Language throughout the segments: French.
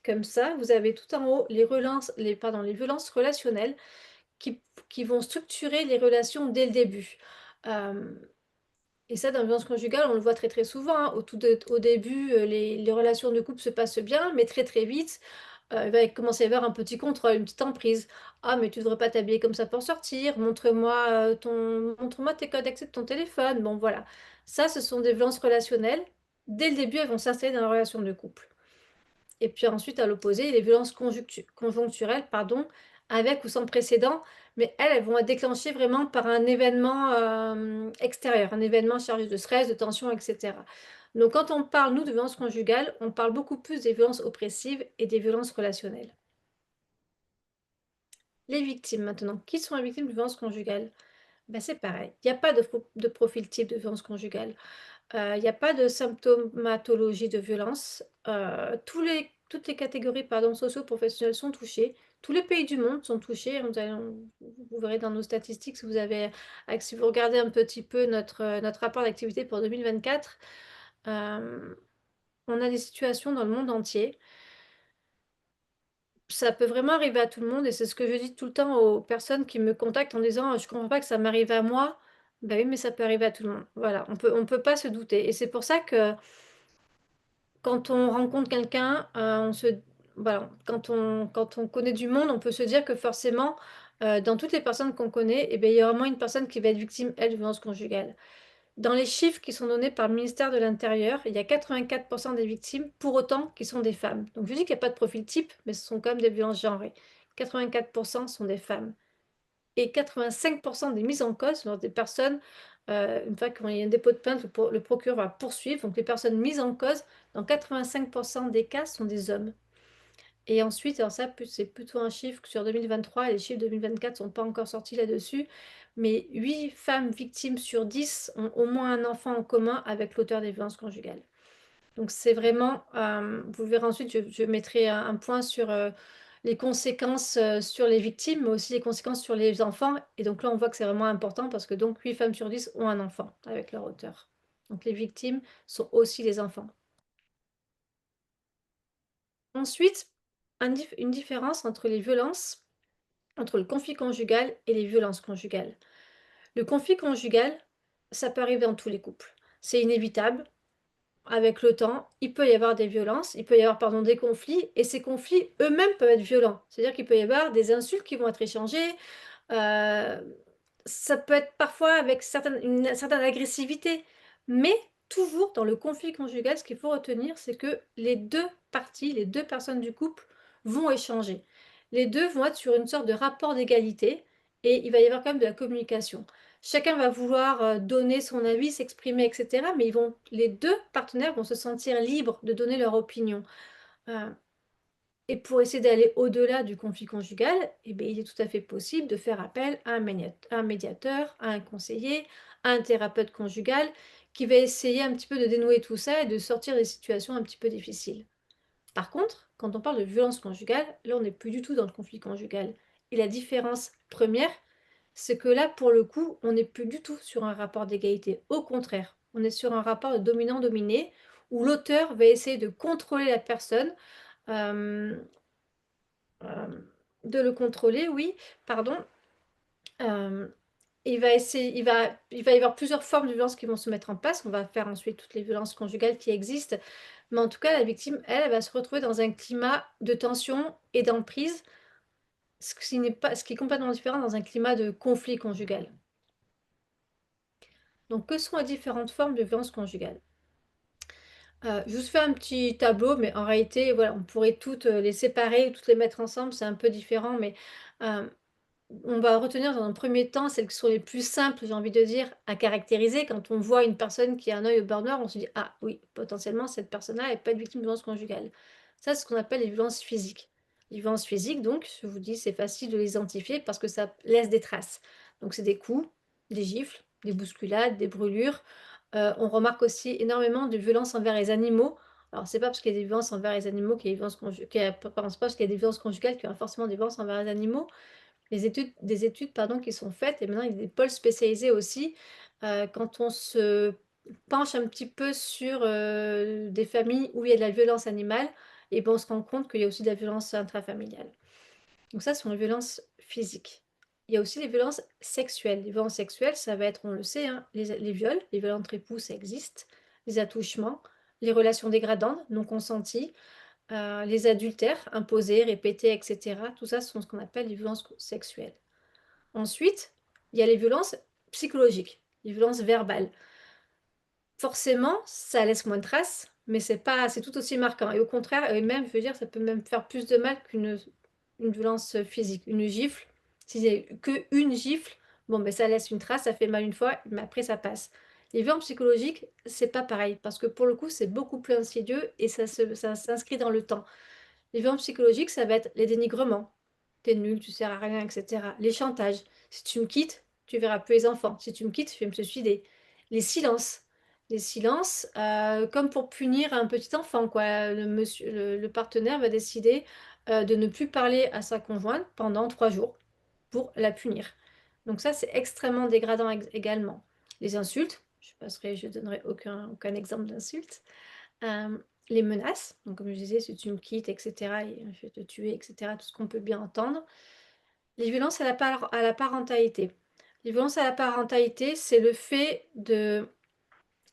comme ça, vous avez tout en haut les violences relationnelles qui vont structurer les relations dès le début. Hem et ça, dans la violence conjugale, on le voit très, très souvent, hein. Au début, les relations de couple se passent bien, mais très, très vite, il va commencer à y avoir un petit contrôle, une petite emprise. «Ah, mais tu devrais pas t'habiller comme ça pour sortir. Montre-moi tes codes d'accès de ton téléphone». Bon, voilà. Ça, ce sont des violences relationnelles. Dès le début, elles vont s'installer dans la relation de couple. Et puis ensuite, à l'opposé, les violences conjoncturelles, pardon, avec ou sans précédent, mais elles vont être déclenchées vraiment par un événement, extérieur, un événement chargé de stress, de tension et cetera. Donc quand on parle, nous, de violences conjugales, on parle beaucoup plus des violences oppressives et des violences relationnelles. Les victimes maintenant. Qui sont les victimes de violences conjugales? Ben c'est pareil, il y a pas de profil type de violence conjugale. Il y a pas de symptomatologie de violence. Toutes les catégories, pardon, socio-professionnelles sont touchées. Tous les pays du monde sont touchés. Vous verrez dans nos statistiques si vous regardez un petit peu notre rapport d'activité pour 2024, hem, on a des situations dans le monde entier. Ça peut vraiment arriver à tout le monde et c'est ce que je dis tout le temps aux personnes qui me contactent en disant: «Je comprends pas que ça m'arrive à moi». Ben oui, mais ça peut arriver à tout le monde. Voilà, on peut pas se douter et c'est pour ça que quand on rencontre quelqu'un, on se voilà, quand on connaît du monde, on peut se dire que forcément, dans toutes les personnes qu'on connaît et beh, il y a vraiment une personne qui va être victime, elle, de violences conjugales. Dans les chiffres qui sont donnés par le ministère de l'Intérieur, il y a 84 des victimes, pour autant, qui sont des femmes. Donc je dis qu'il y a pas de profil type, mais ce sont quand même des violences genrées. 84 sont des femmes et 85 des mises en cause sont des personnes, une fois qu'il y a un dépôt de plainte, le procureur va poursuivre. Donc les personnes mises en cause, dans 85 des cas, sont des hommes. Et ensuite, alors ça, c'est plutôt un chiffre que sur 2023, les chiffres 2024 ne sont pas encore sortis là-dessus, mais 8 femmes victimes sur 10 ont au moins un enfant en commun avec l'auteur des violences conjugales. Donc c'est vraiment, vous verrez ensuite, je mettrai un point sur, les conséquences, sur les victimes, mais aussi les conséquences sur les enfants et donc là, on voit que c'est vraiment important parce que donc 8 femmes sur 10 ont un enfant avec leur auteur. Donc les victimes sont aussi les enfants. Ensuite, une différence entre le conflit conjugal et les violences conjugales. Le conflit conjugal, ça peut arriver dans tous les couples. C'est inévitable. Avec le temps, il peut y avoir des violences, il peut y avoir, pardon, des conflits et ces conflits eux-mêmes peuvent être violents. C'est-à-dire qu'il peut y avoir des insultes qui vont être échangées, heu, ça peut être parfois avec une certaine agressivité, mais toujours dans le conflit conjugal, ce qu'il faut retenir, c'est que les 2 parties, les 2 personnes du couple vont échanger. Les 2 vont être sur une sorte de rapport d'égalité et il va y avoir quand même de la communication. Chacun va vouloir, donner son avis, s'exprimer et cetera, mais les 2 partenaires vont se sentir libres de donner leur opinion. Heu et pour essayer d'aller au-delà du conflit conjugal, eh beh, il est tout à fait possible de faire appel à un médiateur, à un conseiller, à un thérapeute conjugal qui va essayer un petit peu de dénouer tout ça et de sortir des situations un petit peu difficiles. Par contre, quand on parle de violence conjugale, là, on n'est plus du tout dans le conflit conjugal et la différence première, c'est que là, pour le coup, on n'est plus du tout sur un rapport d'égalité. Au contraire, on est sur un rapport de dominant-dominé où l'auteur va essayer de contrôler la personne, hem de le contrôler, oui, pardon. Hem, il va y avoir plusieurs formes de violences qui vont se mettre en place. On va faire ensuite toutes les violences conjugales qui existent, mais en tout cas, la victime, elle, elle va se retrouver dans un climat de tension et d'emprise, ce qui est complètement différent dans un climat de conflit conjugal. Donc que sont les différentes formes de violences conjugales? Je vous fais un petit tableau, mais en réalité, voilà, on pourrait toutes, les séparer, toutes les mettre ensemble, c'est un peu différent, mais, hem on va retenir dans un premier temps celles qui sont les plus simples, j'ai envie de dire, à caractériser. Quand on voit une personne qui a un œil au beurre noir, on se dit: «Ah oui, potentiellement cette personne-là, elle peut être victime de violences conjugales». Ça, c'est ce qu'on appelle les violences physiques. Les violences physiques donc, je vous dis, c'est facile de les identifier parce que ça laisse des traces. Donc c'est des coups, des gifles, des bousculades, des brûlures. On remarque aussi énormément de violences envers les animaux. Alors c'est pas parce qu'il y a des violences envers les animaux qu'il y a des violences pardon, c'est pas parce qu'il y a des violences conjugales qu'il y a forcément des violences envers les animaux. Des études pardon, qui sont faites et maintenant il y a des pôles spécialisés aussi, quand on se penche un petit peu sur, des familles où il y a de la violence animale et ben, on se rend compte qu'il y a aussi de la violence intrafamiliale. Donc ça, ce sont les violences physiques. Il y a aussi les violences sexuelles. Les violences sexuelles, ça va être, on le sait, hein, les viols, les viols entre époux, ça existe, les attouchements, les relations dégradantes, non consenties, les adultères imposés, répétés, et cetera. Tout ça, ce sont ce qu'on appelle les violences sexuelles. Ensuite, il y a les violences psychologiques, les violences verbales. Forcément, ça laisse moins de traces, mais c'est tout aussi marquant et au contraire et même, je veux dire, ça peut même faire plus de mal qu'une violence, physique. Une gifle, si c'est qu'une gifle, bon, ben ça laisse une trace, ça fait mal une fois, mais après ça passe. Les violences psychologiques, c'est pas pareil parce que pour le coup, c'est beaucoup plus insidieux et ça s'inscrit dans le temps. Les violences psychologiques, ça va être les dénigrements. «Tu es nul, tu sers à rien» et cetera. Les chantages. «Si tu me quittes, tu verras plus les enfants. Si tu me quittes, je vais me suicider». Les silences. Les silences, comme pour punir un petit enfant, quoi. Le partenaire va décider, de ne plus parler à sa conjointe pendant 3 jours pour la punir. Donc ça, c'est extrêmement dégradant également. Les insultes, je donnerai aucun exemple d'insulte. Hem, les menaces, donc comme je disais: «Si tu me quittes et cetera et je vais te tuer» et cetera, tout ce qu'on peut bien entendre. Les violences à la parentalité. Les violences à la parentalité, c'est le fait de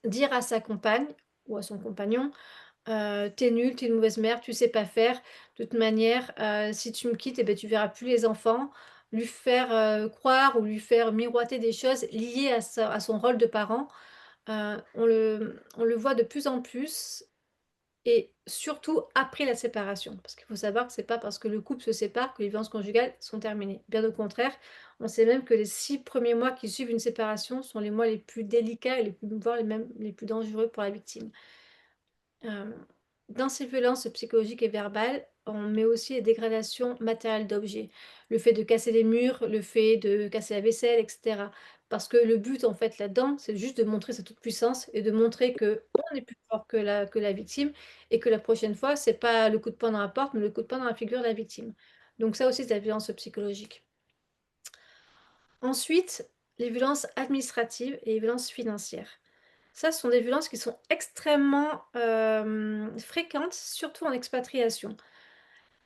dire à sa compagne ou à son compagnon: «Tu nul, t'es une mauvaise mère, tu sais pas faire. De toute manière, si tu me quittes et beh, tu verras plus les enfants». Lui faire, croire ou lui faire miroiter des choses liées à son rôle de parent. On le voit de plus en plus et surtout après la séparation. Parce qu'il faut savoir que c'est pas parce que le couple se sépare que les violences conjugales sont terminées. Bien au contraire, on sait même que les 6 premiers mois qui suivent une séparation sont les mois les plus délicats et les plus voire les plus dangereux pour la victime. Hem, dans ces violences psychologiques et verbales, on met aussi les dégradations matérielles d'objets. Le fait de casser les murs, le fait de casser la vaisselle et cetera. Parce que le but, en fait, là-dedans, c'est juste de montrer sa toute-puissance et de montrer qu'on est plus fort que la victime et que la prochaine fois, c'est pas le coup de poing dans la porte, mais le coup de poing dans la figure de la victime. Donc ça aussi, c'est la violence psychologique. Ensuite, les violences administratives et les violences financières. Ça, ce sont des violences qui sont extrêmement, fréquentes, surtout en expatriation.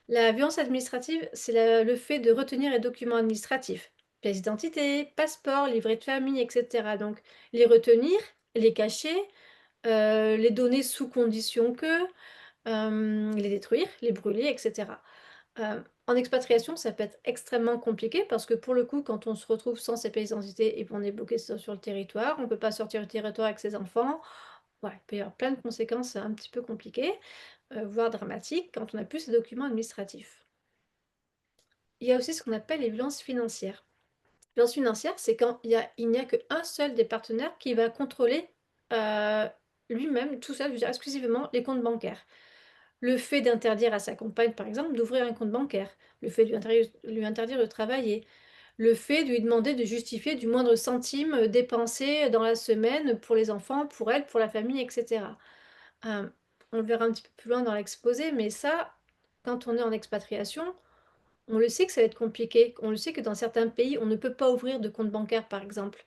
La violence administrative, c'est le fait de retenir les documents administratifs, pièce d'identité, passeport, livret de famille et cetera. Donc les retenir, les cacher, les donner sous condition que, les détruire, les brûler et cetera. En expatriation, ça peut être extrêmement compliqué parce que pour le coup, quand on se retrouve sans ses pièces d'identité et qu'on est bloqué sur le territoire, on ne peut pas sortir du territoire avec ses enfants. Ouais, il peut y avoir plein de conséquences un petit peu compliquées, voire dramatiques quand on n'a plus ces documents administratifs. Il y a aussi ce qu'on appelle les violences financières. Violences financières, c'est quand il n'y a qu'un seul des partenaires qui va contrôler, heu, lui-même, tout seul, je veux dire exclusivement les comptes bancaires. Le fait d'interdire à sa compagne, par exemple, d'ouvrir un compte bancaire, le fait de lui interdire de travailler, le fait de lui demander de justifier du moindre centime, dépensé dans la semaine pour les enfants, pour elle, pour la famille et cetera. Hem, on le verra un petit peu plus loin dans l'exposé, mais ça, quand on est en expatriation, on le sait que ça va être compliqué. On le sait que dans certains pays, on ne peut pas ouvrir de compte bancaire, par exemple.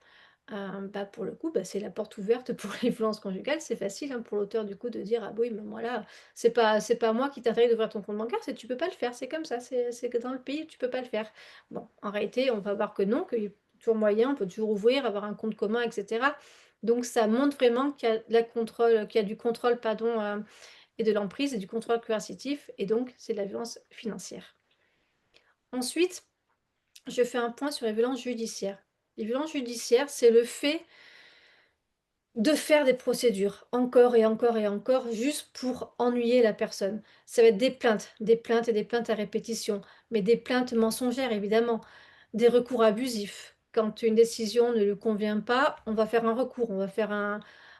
Bah, pour le coup, bah, c'est la porte ouverte pour les violences conjugales. C'est facile, hein, pour l'auteur, du coup, de dire: «Ah oui, mais moi là, c'est pas moi qui t'interdis d'ouvrir ton compte bancaire, c'est tu peux pas le faire, c'est comme ça, c'est que dans le pays, tu peux pas le faire». Bon, en réalité, on va voir que non, qu'il y a toujours moyen, on peut toujours ouvrir, avoir un compte commun et cetera. Donc ça montre vraiment qu'il y a du contrôle, pardon, et de l'emprise et du contrôle coercitif et donc c'est de la violence financière. Ensuite, je fais un point sur les violences judiciaires. Les violences judiciaires, c'est le fait de faire des procédures, encore et encore et encore, juste pour ennuyer la personne. Ça va être des plaintes et des plaintes à répétition, mais des plaintes mensongères évidemment, des recours abusifs. Quand une décision ne lui convient pas, on va faire un recours, on va faire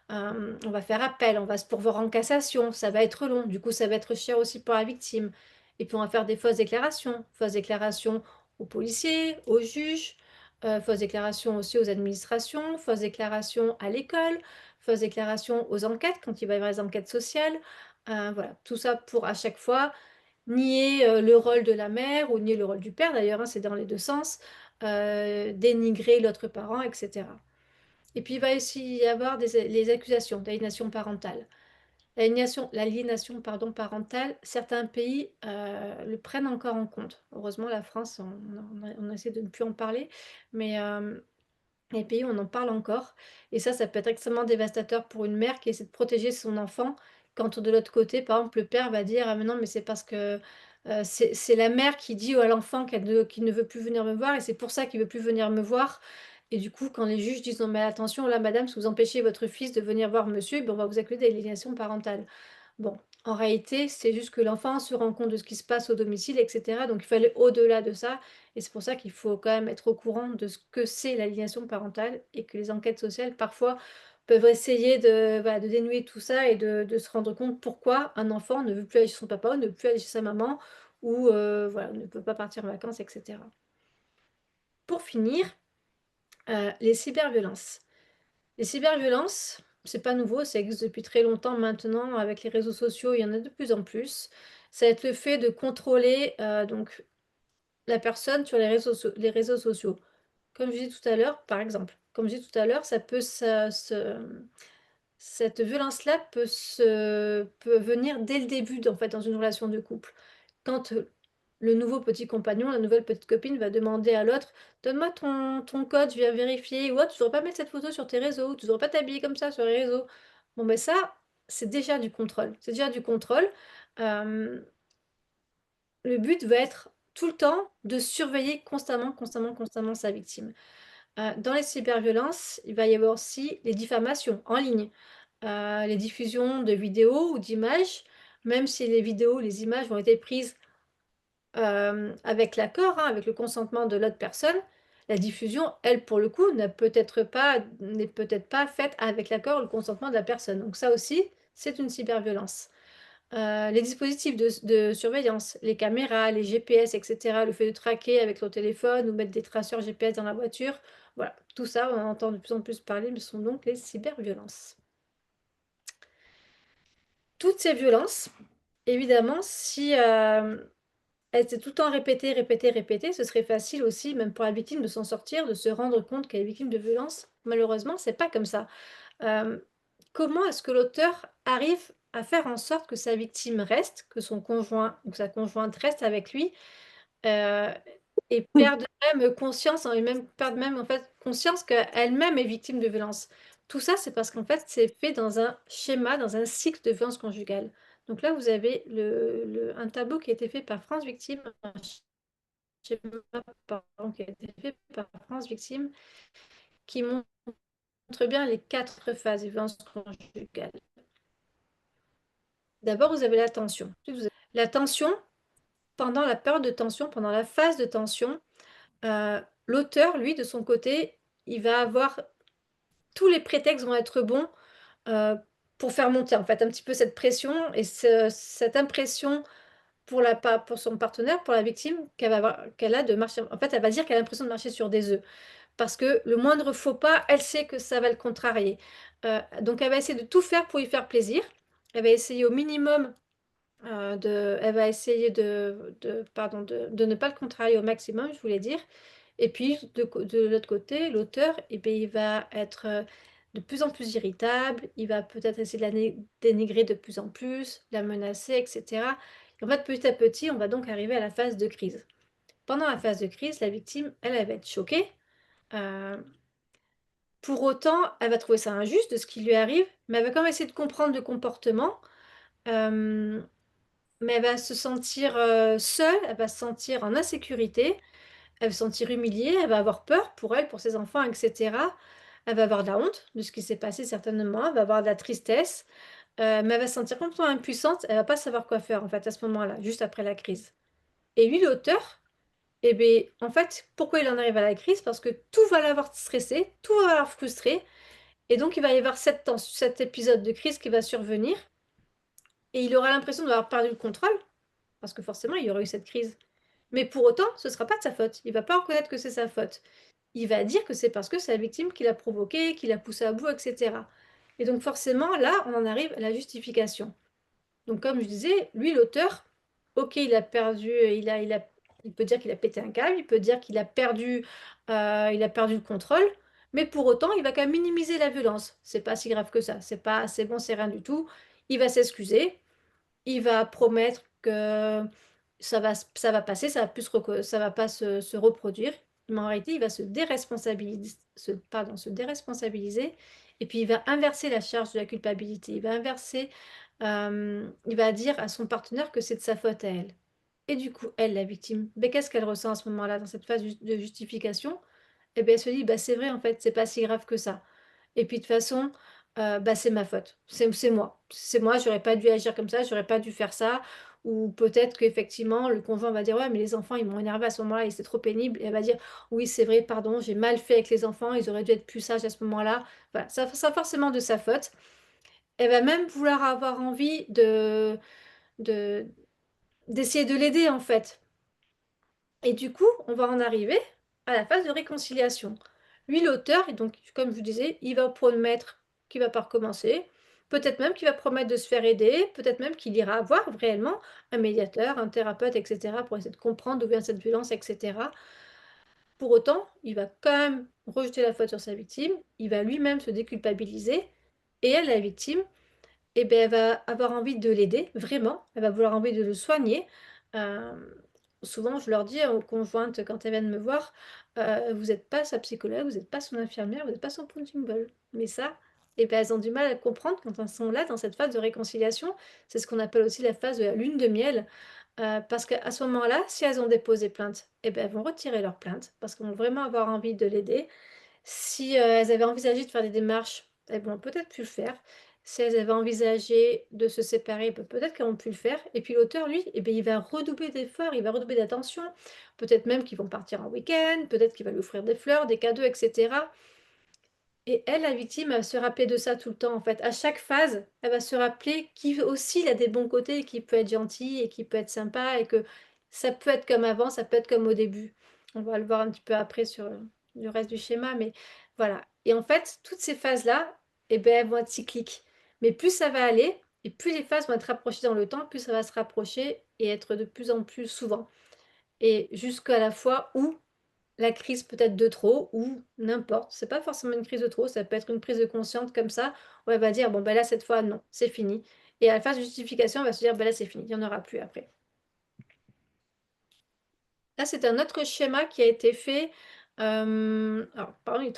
appel, on va se pourvoir en cassation, ça va être long, du coup ça va être cher aussi pour la victime. Et puis on va faire des fausses déclarations aux policiers, aux juges, fausses déclarations aussi aux administrations, fausses déclarations à l'école, fausses déclarations aux enquêtes quand il va y avoir les enquêtes sociales. Voilà, tout ça pour à chaque fois nier, le rôle de la mère ou nier le rôle du père d'ailleurs, hein, c'est dans les 2 sens, dénigrer l'autre parent et cetera. Et puis il va aussi y avoir les accusations d'aliénation parentale. L'aliénation, pardon, parentale, certains pays le prennent encore en compte. Heureusement, la France, on essaie de ne plus en parler, mais les pays où on en parle encore. Et ça peut être extrêmement dévastateur pour une mère qui essaie de protéger son enfant, quand de l'autre côté, par exemple, le père va dire: «Ah mais non, mais c'est parce que, c'est la mère qui dit à l'enfant qu'il ne veut plus venir me voir et c'est pour ça qu'il veut plus venir me voir». Et du coup, quand les juges disent: «Non mais attention là madame, si vous empêchez votre fils de venir voir monsieur, ben on va vous accuser d'aliénation parentale». Bon, en réalité, c'est juste que l'enfant se rend compte de ce qui se passe au domicile et cetera, donc il faut aller au-delà de ça et c'est pour ça qu'il faut quand même être au courant de ce que c'est l'aliénation parentale et que les enquêtes sociales, parfois, peuvent essayer de, voilà, de dénouer tout ça et de se rendre compte pourquoi un enfant ne veut plus aller chez son papa ou ne veut plus aller chez sa maman ou voilà, ne peut pas partir en vacances et cetera. Pour finir, les cyberviolences. Les cyberviolences, c'est pas nouveau, ça existe depuis très longtemps maintenant. Avec les réseaux sociaux, il y en a de plus en plus. Ça va être le fait de contrôler, donc la personne sur les réseaux sociaux. Comme je disais tout à l'heure, par exemple, comme je disais tout à l'heure, ça peut cette violence-là peut venir dès le début, en fait, dans une relation de couple. Quand, le nouveau petit compagnon, la nouvelle petite copine va demander à l'autre: «Donne-moi ton code, je viens vérifier» ou: «Oh, tu devrais pas mettre cette photo sur tes réseaux, tu devrais pas t'habiller comme ça sur les réseaux». Bon, ben, ça, c'est déjà du contrôle. C'est déjà du contrôle. Hem, le but va être tout le temps de surveiller constamment, constamment, constamment sa victime. Dans les cyberviolences, il va y avoir aussi les diffamations en ligne, les diffusions de vidéos ou d'images, même si les vidéos, les images ont été prises avec l'accord, hein, avec le consentement de l'autre personne, la diffusion, elle, pour le coup, n'est peut-être pas faite avec l'accord ou le consentement de la personne. Donc ça aussi, c'est une cyberviolence. Les dispositifs de surveillance, les caméras, les GPS et cetera, le fait de traquer avec son téléphone ou mettre des traceurs GPS dans la voiture, voilà, tout ça, on en entend de plus en plus parler, mais ce sont donc les cyberviolences. Toutes ces violences, évidemment, si, elle s'est tout le temps répétée, répétée, répétée, ce serait facile aussi, même pour la victime, de s'en sortir, de se rendre compte qu'elle est victime de violences. Malheureusement, c'est pas comme ça. Hem, comment est-ce que l'auteur arrive à faire en sorte que sa victime reste, que son conjoint ou sa conjointe reste avec lui, heu et perde même conscience, hein, et même perde même, en fait, conscience qu'elle-même est victime de violences? Tout ça, c'est parce qu'en fait, c'est fait dans un schéma, dans un cycle de violence conjugale. Donc là, vous avez un tableau qui a été fait par France Victime, un schéma, pardon, qui a été fait par France Victime, qui montre bien les 4 phases des violences conjugales. D'abord, vous avez la tension. Ensuite, vous avez la tension, pendant la période de tension, pendant la phase de tension, l'auteur, lui, de son côté, il va avoir tous les prétextes vont être bons, heu, pour faire monter, en fait, un petit peu cette pression et cette impression pour son partenaire, pour la victime, qu'elle a de marcher, en fait, elle va dire qu'elle a l'impression de marcher sur des œufs. Parce que le moindre faux pas, elle sait que ça va le contrarier. Donc elle va essayer de tout faire pour lui faire plaisir. Elle va essayer au minimum, elle va essayer de ne pas le contrarier au maximum, je voulais dire. Et puis de l'autre côté, l'auteur, et beh, il va être, de plus en plus irritable, il va peut-être essayer de dénigrer de plus en plus, la menacer et cetera. Et en fait, petit à petit, on va donc arriver à la phase de crise. Pendant la phase de crise, la victime, elle va être choquée, heu, pour autant, elle va trouver ça injuste de ce qui lui arrive, mais elle va quand même essayer de comprendre le comportement, hem mais elle va se sentir, seule, elle va se sentir en insécurité, elle va se sentir humiliée, elle va avoir peur pour elle, pour ses enfants et cetera. Elle va avoir de la honte de ce qui s'est passé certainement, elle va avoir de la tristesse, mais elle va se sentir complètement impuissante, elle va pas savoir quoi faire en fait à ce moment-là, juste après la crise. Et lui, l'auteur, et beh, en fait, pourquoi il en arrive à la crise? Parce que tout va l'avoir stressé, tout va l'avoir frustré et donc il va y avoir cet épisode de crise qui va survenir et il aura l'impression d'avoir perdu le contrôle, parce que forcément il y aura eu cette crise. Mais pour autant, ce ne sera pas de sa faute. Il va pas reconnaître que c'est sa faute. Il va dire que c'est parce que c'est la victime qui l'a provoqué, qui l'a poussé à bout et cetera. Et donc forcément, là, on en arrive à la justification. Donc comme je disais, lui, l'auteur, OK, il peut dire qu'il a pété un câble, il peut dire qu'il a perdu le contrôle, mais pour autant, il va quand même minimiser la violence. C'est pas si grave que ça, c'est pas c'est bon, c'est rien du tout. il va s'excuser, il va promettre que ça va passer, ça va pas se reproduire, mais en réalité, il va se déresponsabiliser et puis il va inverser la charge de la culpabilité. Il va inverser, il va dire à son partenaire que c'est de sa faute à elle. Et du coup, elle, la victime, beh, qu'est-ce qu'elle ressent à ce moment-là, dans cette phase de justification? Et beh, elle se dit: «Bah, c'est vrai, en fait, c'est pas si grave que ça». Et puis de toute façon, bah, c'est ma faute. C'est moi, j'aurais pas dû agir comme ça, j'aurais pas dû faire ça. Ou peut-être qu'effectivement le conjoint va dire: «Ouais, mais les enfants, ils m'ont énervé à ce moment-là et c'est trop pénible», et elle va dire: «Oui, c'est vrai, pardon, j'ai mal fait avec les enfants, ils auraient dû être plus sages à ce moment-là». Voilà, ça forcément de sa faute. Elle va même vouloir avoir envie de d'essayer de l'aider, en fait. Et du coup, on va en arriver à la phase de réconciliation. Lui, l'auteur, et donc, comme je vous disais, il va promettre qu'il va pas recommencer, peut-être même qu'il va promettre de se faire aider, peut-être même qu'il ira voir réellement un médiateur, un thérapeute, etc., pour essayer de comprendre d'où vient cette violence, etc. Pour autant, il va quand même rejeter la faute sur sa victime, il va lui-même se déculpabiliser, et elle, la victime, et ben, elle va avoir envie de l'aider, vraiment. Elle va vouloir envie de le soigner. Hem, Souvent, je leur dis aux conjointes quand elles viennent me voir: «Vous n'êtes pas sa psychologue, vous n'êtes pas son infirmière, vous n'êtes pas son punching ball». Mais ça, et ben, elles ont du mal à le comprendre quand elles sont là, dans cette phase de réconciliation. C'est ce qu'on appelle aussi la phase de la lune de miel, parce qu'à ce moment-là, si elles ont déposé plainte, et ben, elles vont retirer leur plainte parce qu'elles vont vraiment avoir envie de l'aider. Si, elles avaient envisagé de faire des démarches, elles vont peut-être pu le faire. Si elles avaient envisagé de se séparer, peut-être qu'elles ont pu le faire. Et puis l'auteur, lui, eh beh, il va redoubler d'efforts, il va redoubler d'attention. Peut-être même qu'ils vont partir en week-end, peut-être qu'il va lui offrir des fleurs, des cadeaux, et cetera. Et elle, la victime, elle va se rappeler de ça tout le temps, en fait. À chaque phase, elle va se rappeler qu'il aussi, il a des bons côtés, qu'il peut être gentil et qu'il peut être sympa et que ça peut être comme avant, ça peut être comme au début. On va le voir un petit peu après sur, le reste du schéma, mais voilà. Et en fait, toutes ces phases-là, eh ben, elles vont être cycliques. Mais plus ça va aller et plus les phases vont être rapprochées dans le temps, plus ça va se rapprocher et être de plus en plus souvent. Et jusqu'à la fois où la crise peut-être de trop ou n'importe, c'est pas forcément une crise de trop, ça peut être une prise de conscience comme ça, où elle va dire: «Bon, ben là, cette fois, non, c'est fini», et à la phase de justification, elle va se dire: «Ben là, c'est fini, il y en aura plus après». Là, c'est un autre schéma qui a été fait, alors pardon, il est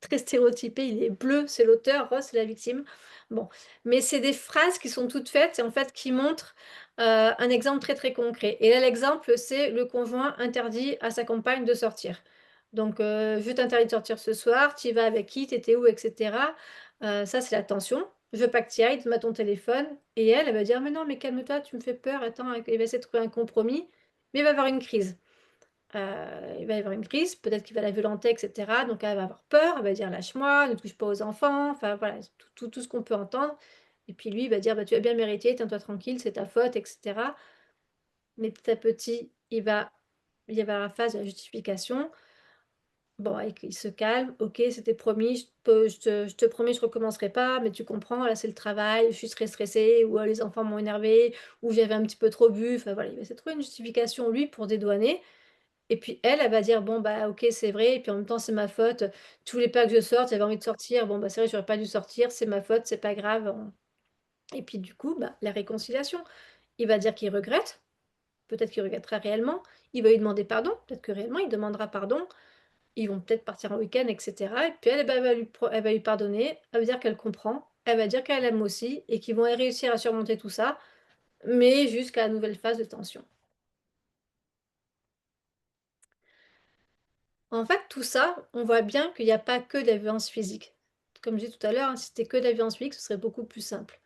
très stéréotypé, il est bleu, c'est l'auteur, rose, c'est la victime. Bon, mais c'est des phrases qui sont toutes faites et en fait qui montrent, un exemple très, très concret, et là, l'exemple, c'est le conjoint interdit à sa compagne de sortir. Donc «Je t'interdis de sortir ce soir, tu y vas avec qui? Tu étais où?» et cetera. Ça, c'est la tension. «Je veux pas que tu y ailles, mets ton téléphone», et elle, elle va dire: «Mais non, mais calme-toi, tu me fais peur, attends», elle va essayer de trouver un compromis, mais il va y avoir une crise. Heu, il va y avoir une crise, peut-être qu'il va la violenter, et cetera, donc elle va avoir peur, elle va dire: «Lâche-moi, ne touche pas aux enfants», enfin voilà, tout ce qu'on peut entendre, et puis lui, il va dire: «Bah, tu as bien mérité, tiens-toi tranquille, c'est ta faute», et cetera. Mais petit à petit, il va y avoir la phase de la justification. Bon, et qu'il se calme: «OK, c'était promis, je te promets, je recommencerai pas, mais tu comprends, là, c'est le travail, je suis très stressé, ou les enfants m'ont énervé, ou j'avais un petit peu trop bu», enfin voilà, il va essayer de trouver une justification, lui, pour dédouaner. Et puis elle, elle va dire: «Bon, bah, OK, c'est vrai, et puis en même temps, c'est ma faute. Tous les pas que je sorte, j'avais envie de sortir. Bon, bah, c'est vrai, j'aurais pas dû sortir, c'est ma faute, c'est pas grave, on». Et puis du coup, bah, la réconciliation. Il va dire qu'il regrette, peut-être qu'il regrettera réellement. Il va lui demander pardon, peut-être que réellement il demandera pardon. Ils vont peut-être partir en week-end, et cetera, et puis elle, bah, elle va lui pardonner, elle va dire qu'elle comprend, elle va dire qu'elle aime aussi et qu'ils vont réussir à surmonter tout ça, mais jusqu'à la nouvelle phase de tension. En fait, tout ça, on voit bien qu'il y a pas que de la violence physique. Comme je disais tout à l'heure, hein, si c'était que de la violence physique, ce serait beaucoup plus simple.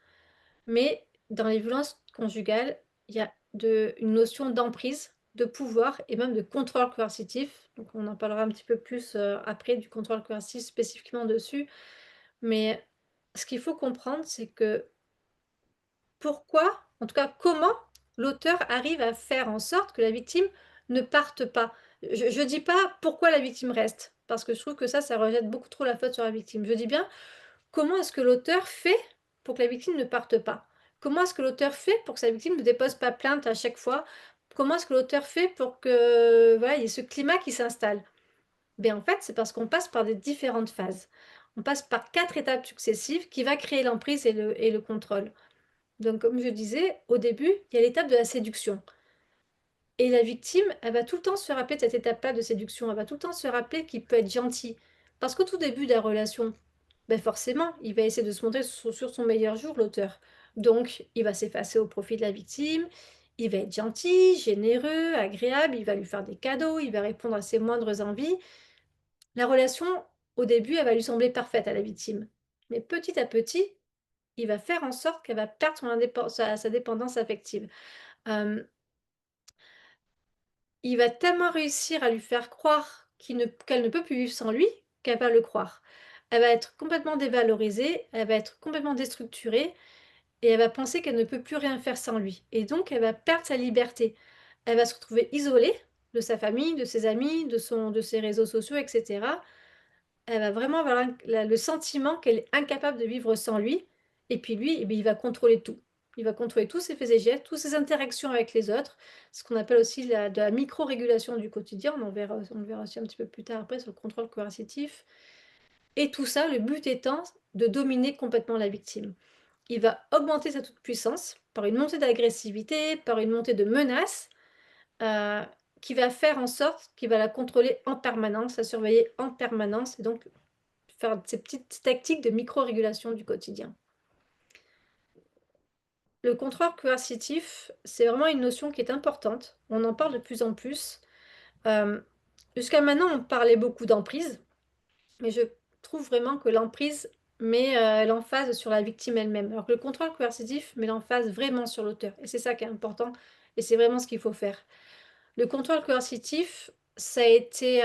Mais dans les violences conjugales, il y a une notion d'emprise, de pouvoir et même de contrôle coercitif. Donc on en parlera un petit peu plus après du contrôle coercitif spécifiquement dessus. Mais ce qu'il faut comprendre, c'est que pourquoi, en tout cas comment, l'auteur arrive à faire en sorte que la victime ne parte pas. Je dis pas pourquoi la victime reste, parce que je trouve que ça rejette beaucoup trop la faute sur la victime. Je dis bien, comment est-ce que l'auteur fait pour que la victime ne parte pas? Comment est-ce que l'auteur fait pour que sa victime ne dépose pas plainte à chaque fois? Comment est-ce que l'auteur fait pour que, voilà, il y ait ce climat qui s'installe? Ben en fait, c'est parce qu'on passe par des différentes phases. On passe par 4 étapes successives qui va créer l'emprise et le contrôle. Donc, comme je disais, au début, il y a l'étape de la séduction. Et la victime, elle va tout le temps se rappeler de cette étape-là de séduction. Elle va tout le temps se rappeler qu'il peut être gentil. Parce qu'au tout début de la relation, ben forcément, il va essayer de se montrer sur son meilleur jour, l'auteur. Donc, il va s'effacer au profit de la victime. Il va être gentil, généreux, agréable. Il va lui faire des cadeaux. Il va répondre à ses moindres envies. La relation, au début, elle va lui sembler parfaite à la victime. Mais petit à petit, il va faire en sorte qu'elle va perdre sa dépendance affective. Euh, il va tellement réussir à lui faire croire qu'elle ne peut plus vivre sans lui, qu'elle va le croire. Elle va être complètement dévalorisée, elle va être complètement déstructurée, et elle va penser qu'elle ne peut plus rien faire sans lui. Et donc, elle va perdre sa liberté. Elle va se retrouver isolée de sa famille, de ses amis, de ses réseaux sociaux, etc. Elle va vraiment avoir le sentiment qu'elle est incapable de vivre sans lui. Et puis lui, eh bien, il va contrôler tout. Il va contrôler tous ses faits et gestes, toutes ses interactions avec les autres, ce qu'on appelle aussi de la micro-régulation du quotidien. On le verra aussi un petit peu plus tard après sur le contrôle coercitif. Et tout ça, le but étant de dominer complètement la victime. Il va augmenter sa toute-puissance par une montée d'agressivité, par une montée de menaces, euh, qui va faire en sorte qu'il va la contrôler en permanence, la surveiller en permanence, et donc faire ces petites tactiques de micro-régulation du quotidien. Le contrôle coercitif, c'est vraiment une notion qui est importante. On en parle de plus en plus. Euh, Jusqu'à maintenant, on parlait beaucoup d'emprise, mais je trouve vraiment que l'emprise met l'emphase sur la victime elle-même, alors que le contrôle coercitif met l'emphase vraiment sur l'auteur. Et c'est ça qui est important, et c'est vraiment ce qu'il faut faire. Le contrôle coercitif, ça a été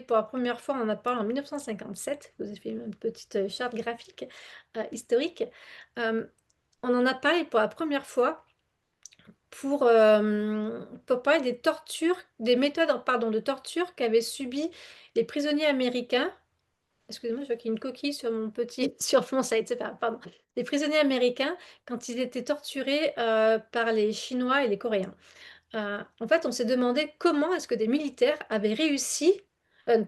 pour la première fois, on en a parlé en 1957. Je vous ai fait une petite charte graphique historique. Euh, on en a parlé pour la première fois pour parler des tortures, des méthodes, pardon, de torture qu'avaient subies les prisonniers américains. Excusez-moi, je vois qu'il y a une coquille sur mon petit, sur mon site, c'est pas, pardon. Les prisonniers américains quand ils étaient torturés par les Chinois et les Coréens. En fait, on s'est demandé comment est-ce que des militaires avaient réussi,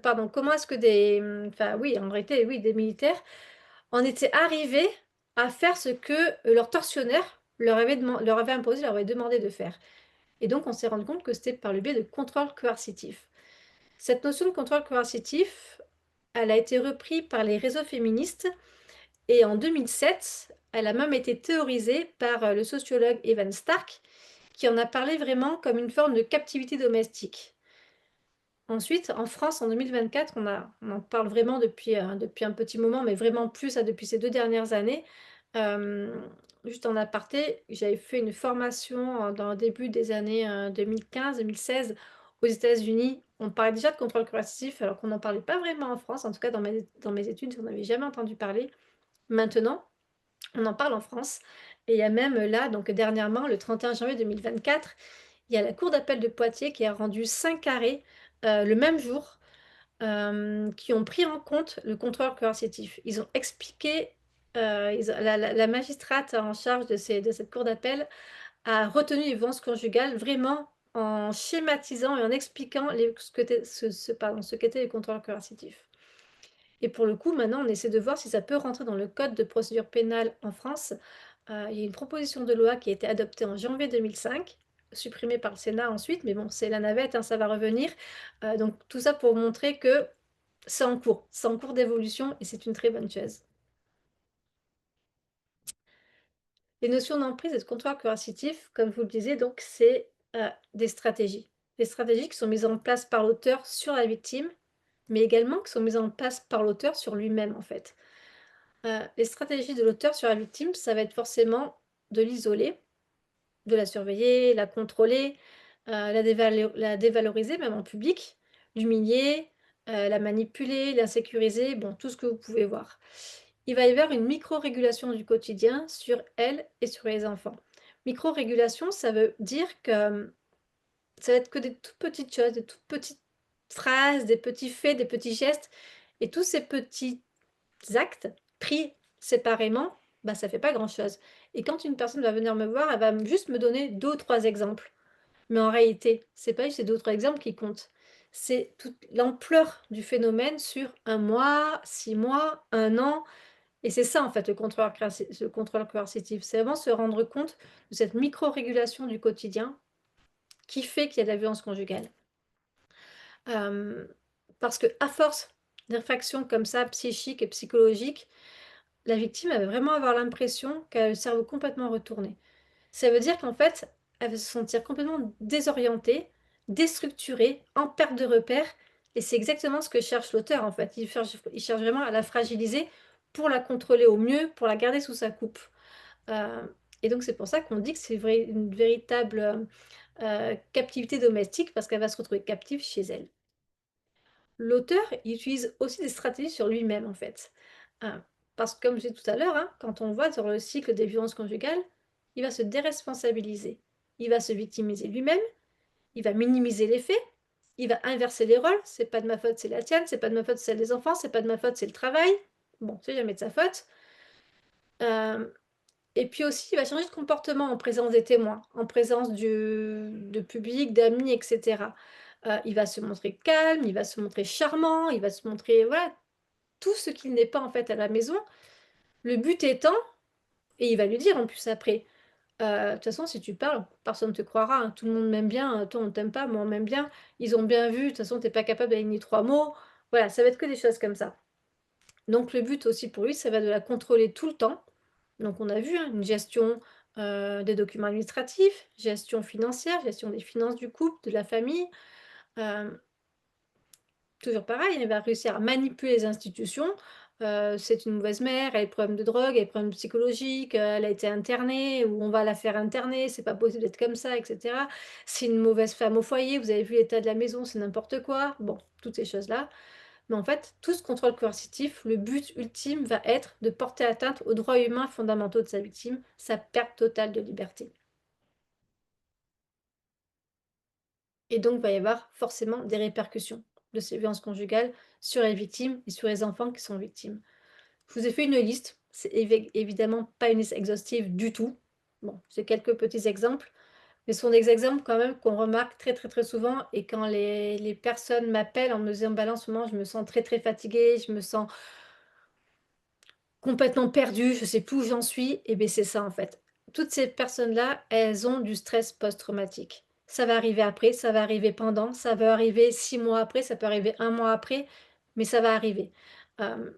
pardon, comment est-ce que enfin oui, en réalité, oui, des militaires en étaient arrivés à faire ce que leur tortionnaire leur avait imposé, leur avait demandé de faire. Et donc, on s'est rendu compte que c'était par le biais de contrôle coercitif. Cette notion de contrôle coercitif, elle a été reprise par les réseaux féministes et en 2007, elle a même été théorisée par le sociologue Evan Stark, qui en a parlé vraiment comme une forme de captivité domestique. Ensuite, en France, en 2024, on en parle vraiment depuis un petit moment, mais vraiment plus depuis ces 2 dernières années. Euh, Juste en aparté, j'avais fait une formation dans le début des années 2015-2016 aux États-Unis. On parlait déjà de contrôle coercitif, alors qu'on n'en parlait pas vraiment en France. En tout cas, dans mes études, on n'avait jamais entendu parler. Maintenant, on en parle en France. Et il y a même là, donc dernièrement, le 31 janvier 2024, il y a la Cour d'appel de Poitiers qui a rendu 5 arrêts le même jour qui ont pris en compte le contrôle coercitif. Ils ont expliqué, la magistrate en charge de cette cour d'appel a retenu les violences conjugales vraiment en schématisant et en expliquant ce qu'était le contrôle coercitif. Et pour le coup, maintenant, on essaie de voir si ça peut rentrer dans le code de procédure pénale en France. Il y a une proposition de loi qui a été adoptée en janvier 2005, supprimée par le Sénat ensuite, mais bon, c'est la navette, hein, ça va revenir. Donc tout ça pour montrer que c'est en cours d'évolution et c'est une très bonne chose. Les notions d'emprise et de contrôle coercitif, comme vous le disiez, donc c'est des stratégies. Des stratégies qui sont mises en place par l'auteur sur la victime, mais également qui sont mises en place par l'auteur sur lui-même en fait. Les stratégies de l'auteur sur la victime, ça va être forcément de l'isoler, de la surveiller, la contrôler, la dévaloriser même en public, l'humilier, la manipuler, l'insécuriser, bon, tout ce que vous pouvez voir. Il va y avoir une micro-régulation du quotidien sur elle et sur les enfants. Micro-régulation, ça veut dire que ça va être que des toutes petites choses, des toutes petites phrases, des petits faits, des petits gestes, et tous ces petits actes pris séparément, bah, ça fait pas grand-chose. Et quand une personne va venir me voir, elle va juste me donner 2 ou 3 exemples. Mais en réalité, c'est pas juste ces 2 ou 3 exemples qui comptent. C'est toute l'ampleur du phénomène sur un mois, 6 mois, un an. Et c'est ça, en fait, le contrôle coercitif. C'est vraiment se rendre compte de cette micro-régulation du quotidien qui fait qu'il y a de la violence conjugale. Hem, Parce que à force d'infractions comme ça, psychiques et psychologiques, la victime, elle va vraiment avoir l'impression qu'elle a le cerveau complètement retourné. Ça veut dire qu'en fait, elle va se sentir complètement désorientée, déstructurée, en perte de repères, et c'est exactement ce que cherche l'auteur, en fait. Il cherche vraiment à la fragiliser pour la contrôler au mieux, pour la garder sous sa coupe. Et donc c'est pour ça qu'on dit que c'est une véritable, captivité domestique parce qu'elle va se retrouver captive chez elle. L'auteur, il utilise aussi des stratégies sur lui-même, en fait. Hein, parce que comme je disais tout à l'heure, hein, quand on voit sur le cycle des violences conjugales, il va se déresponsabiliser. Il va se victimiser lui-même, il va minimiser les faits, il va inverser les rôles. C'est pas de ma faute, c'est la tienne, c'est pas de ma faute, c'est celle des enfants, c'est pas de ma faute, c'est le travail. Bon, c'est jamais de sa faute. Euh, et puis aussi, il va changer de comportement en présence des témoins, en présence de public, d'amis, etc. Il va se montrer calme, il va se montrer charmant, il va se montrer, voilà, tout ce qu'il n'est pas en fait à la maison. Le but étant, et il va lui dire en plus après, de toute façon, si tu parles, personne ne te croira, hein. Tout le monde m'aime bien, toi on t'aime pas, moi on m'aime bien. Ils ont bien vu, de toute façon, t'es pas capable d'aligner trois mots. Voilà, ça va être que des choses comme ça. Donc le but aussi pour lui, ça va de la contrôler tout le temps. Donc on a vu, hein, une gestion des documents administratifs, gestion financière, gestion des finances du couple, de la famille. Euh, Toujours pareil, elle va réussir à manipuler les institutions. C'est une mauvaise mère, elle a des problèmes de drogue, elle a des problèmes psychologiques, elle a été internée, ou on va la faire interner, c'est pas possible d'être comme ça, etc. C'est une mauvaise femme au foyer, vous avez vu l'état de la maison, c'est n'importe quoi. Bon, toutes ces choses-là. Mais en fait, tout ce contrôle coercitif, le but ultime va être de porter atteinte aux droits humains fondamentaux de sa victime, sa perte totale de liberté. Et donc, il va y avoir forcément des répercussions de ces violences conjugales sur les victimes et sur les enfants qui sont victimes. Je vous ai fait une liste, c'est évidemment pas une liste exhaustive du tout. Bon, c'est quelques petits exemples, mais ce sont des exemples quand même qu'on remarque très très très souvent et quand les personnes m'appellent en me disant bah là, en ce moment je me sens très très fatiguée, je me sens complètement perdue, je sais plus où j'en suis, et bien c'est ça en fait. Toutes ces personnes-là, elles ont du stress post-traumatique. Ça va arriver après, ça va arriver pendant, ça va arriver 6 mois après, ça peut arriver un mois après, mais ça va arriver. Euh,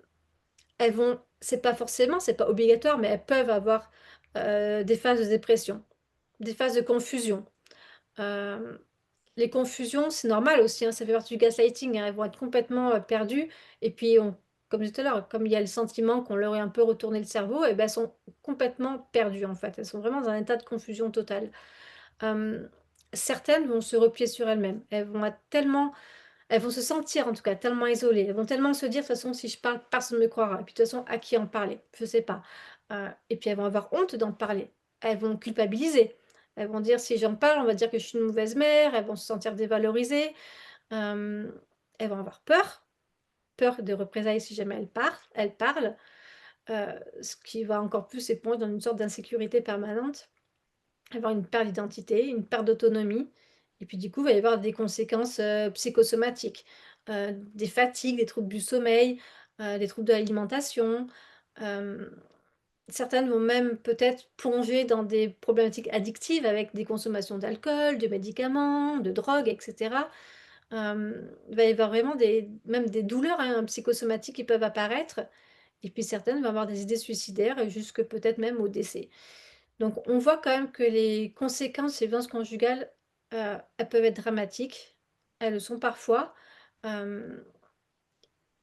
Elles vont, c'est pas forcément, c'est pas obligatoire, mais elles peuvent avoir des phases de dépression, des phases de confusion. Euh, les confusions, c'est normal aussi, hein, ça fait partie du gaslighting, hein, elles vont être complètement perdues. Et puis, comme je disais tout à l'heure, comme il y a le sentiment qu'on leur ait un peu retourné le cerveau, et ben, elles sont complètement perdues en fait. Elles sont vraiment dans un état de confusion totale. Euh, Certaines vont se replier sur elles-mêmes. Elles vont se sentir en tout cas tellement isolées. Elles vont tellement se dire, de toute façon, si je parle, personne ne me croira. Et puis de toute façon, à qui en parler? Je ne sais pas. Et puis elles vont avoir honte d'en parler. Elles vont culpabiliser. Elles vont dire, si j'en parle, on va dire que je suis une mauvaise mère. Elles vont se sentir dévalorisées. Euh, Elles vont avoir peur. Peur de représailles si jamais elles parlent. Ce qui va encore plus les plonger dans une sorte d'insécurité permanente, avoir une perte d'identité, une perte d'autonomie. Et puis du coup, il va y avoir des conséquences psychosomatiques, des fatigues, des troubles du sommeil, des troubles de l'alimentation. Euh, Certaines vont même peut-être plonger dans des problématiques addictives avec des consommations d'alcool, de médicaments, de drogue, etc. Il va y avoir vraiment même des douleurs, hein, psychosomatiques qui peuvent apparaître. Et puis certaines vont avoir des idées suicidaires, et jusque peut-être même au décès. Donc, on voit quand même que les conséquences des violences conjugales, elles peuvent être dramatiques. Elles le sont parfois. Euh,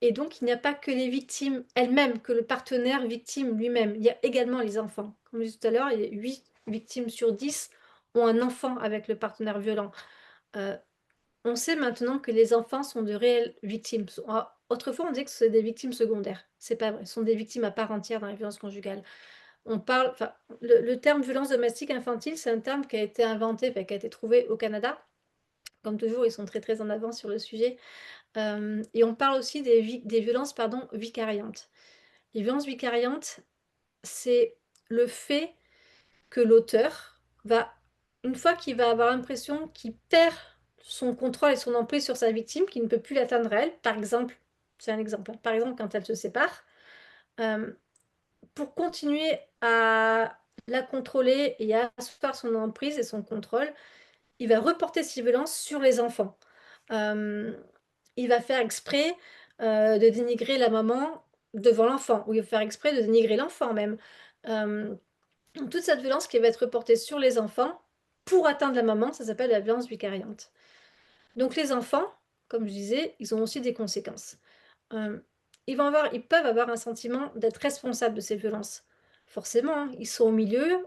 et donc, il n'y a pas que les victimes elles-mêmes, que le partenaire victime lui-même. Il y a également les enfants. Comme je disais tout à l'heure, il y a 8 victimes sur 10 ont un enfant avec le partenaire violent. Euh, on sait maintenant que les enfants sont de réelles victimes. Autrefois, on disait que c'est des victimes secondaires. C'est pas vrai. Ce sont des victimes à part entière dans les violences conjugales. On parle, enfin, le terme violence domestique infantile, c'est un terme qui a été inventé, enfin, qui a été trouvé au Canada. Comme toujours, ils sont très très en avance sur le sujet. Et on parle aussi des violences, pardon, vicariantes. Les violences vicariantes, c'est le fait que l'auteur va, une fois qu'il va avoir l'impression qu'il perd son contrôle et son emprise sur sa victime, qu'il ne peut plus l'atteindre elle, par exemple, c'est un exemple, hein, par exemple quand elle se sépare, euh, pour continuer à la contrôler et à asseoir son emprise et son contrôle, il va reporter ses violences sur les enfants. Hem, il va faire exprès, de dénigrer la maman devant l'enfant, ou il va faire exprès de dénigrer l'enfant même. Hem, donc toute cette violence qui va être reportée sur les enfants pour atteindre la maman, ça s'appelle la violence vicariante. Donc les enfants, comme je disais, ils ont aussi des conséquences. Hem, ils peuvent avoir un sentiment d'être responsables de ces violences. Forcément, hein, ils sont au milieu,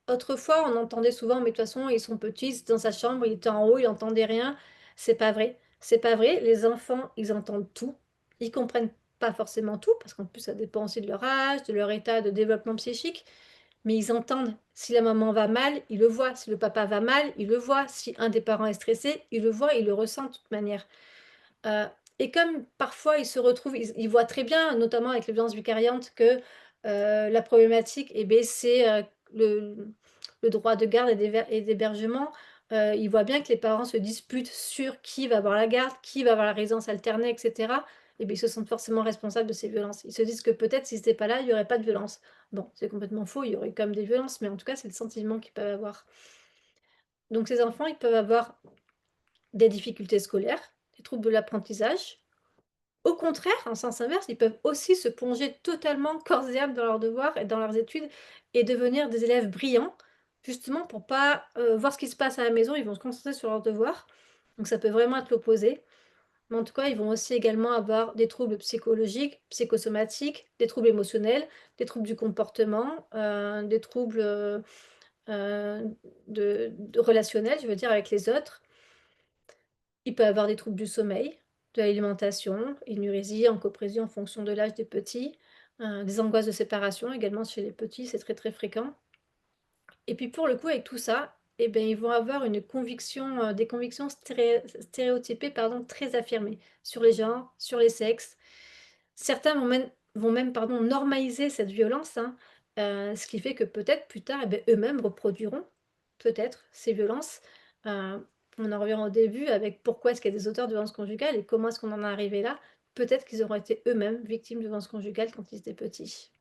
autrefois, on entendait souvent: «Mais de toute façon, ils sont petits, c'est dans sa chambre, il était en haut, il entendait rien». C'est pas vrai. C'est pas vrai. Les enfants, ils entendent tout. Ils comprennent pas forcément tout, parce qu'en plus, ça dépend aussi de leur âge, de leur état de développement psychique, mais ils entendent. Si la maman va mal, ils le voient. Si le papa va mal, ils le voient. Si un des parents est stressé, ils le voient, ils le ressentent de toute manière. Heu et comme parfois ils se retrouvent, ils voient très bien, notamment avec les violences vicariantes, que, la problématique, et beh, c'est, le droit de garde et d'hébergement. Ils voient bien que les parents se disputent sur qui va avoir la garde, qui va avoir la résidence alternée, et cetera, et beh, ils se sentent forcément responsables de ces violences. Ils se disent que peut-être s'ils étaient pas là, il y aurait pas de violence. Bon, c'est complètement faux, il y aurait quand même des violences, mais en tout cas, c'est le sentiment qu'ils peuvent avoir. Donc ces enfants, ils peuvent avoir des difficultés scolaires, des troubles de l'apprentissage. Au contraire, en sens inverse, ils peuvent aussi se plonger totalement corps et âme dans leurs devoirs et dans leurs études et devenir des élèves brillants, justement pour pas, voir ce qui se passe à la maison, ils vont se concentrer sur leurs devoirs. Donc ça peut vraiment être l'opposé. Mais en tout cas, ils vont aussi également avoir des troubles psychologiques, psychosomatiques, des troubles émotionnels, des troubles du comportement, des troubles, de relationnels, je veux dire, avec les autres. Il peut avoir des troubles du sommeil, de l'alimentation, énurésie, encoprésie en fonction de l'âge des petits, des angoisses de séparation également chez les petits, c'est très, très fréquent. Et puis pour le coup, avec tout ça, eh ben, ils vont avoir une conviction, des convictions stéréotypées, pardon, très affirmées sur les genres, sur les sexes. Certains vont même, pardon, normaliser cette violence, hein, ce qui fait que peut-être plus tard, eh beh, eux-mêmes reproduiront, peut-être, ces violences. Heu, on en revient au début avec pourquoi est-ce qu'il y a des auteurs de violences conjugales et comment est-ce qu'on en est arrivé là? Peut-être qu'ils auront été eux-mêmes victimes de violences conjugales quand ils étaient petits.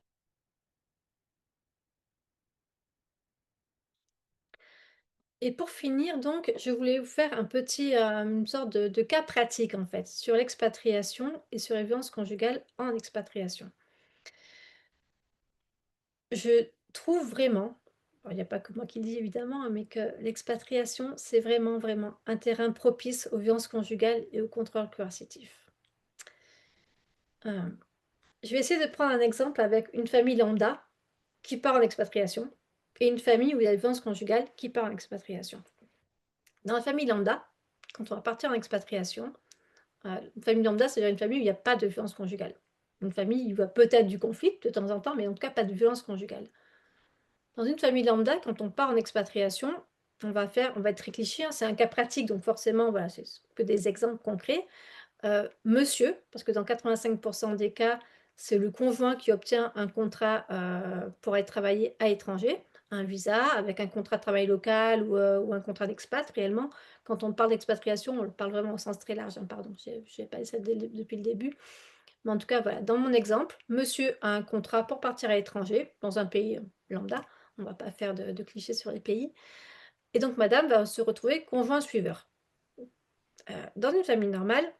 Et pour finir donc, je voulais vous faire un petit, une sorte de cas pratique en fait, sur l'expatriation et sur les violences conjugales en expatriation. Je trouve vraiment, alors il n'y a pas que moi qui le dis évidemment, hein, mais que l'expatriation, c'est vraiment, vraiment un terrain propice aux violences conjugales et au contrôle coercitif. Hem, je vais essayer de prendre un exemple avec une famille lambda qui part en expatriation et une famille où il y a des violences conjugales qui part en expatriation. Dans la famille lambda, quand on va partir en expatriation, une famille lambda, c'est-à-dire une famille où il n'y a pas de violence conjugale. Une famille où il y a peut-être du conflit de temps en temps, mais en tout cas pas de violence conjugale. Dans une famille lambda, quand on part en expatriation, on va être très cliché, hein, c'est un cas pratique, donc forcément, voilà, c'est que des exemples concrets. Monsieur, parce que dans 85 des cas, c'est le conjoint qui obtient un contrat, pour aller travailler à l'étranger, un visa avec un contrat de travail local ou un contrat d'expat réellement. Quand on parle d'expatriation, on le parle vraiment au sens très large, hein, pardon, j'ai pas dit ça depuis le début. Mais en tout cas, voilà, dans mon exemple, monsieur a un contrat pour partir à l'étranger, dans un pays, lambda, on va pas faire de clichés sur les pays, et donc madame va se retrouver conjoint suiveur. Dans une famille normale,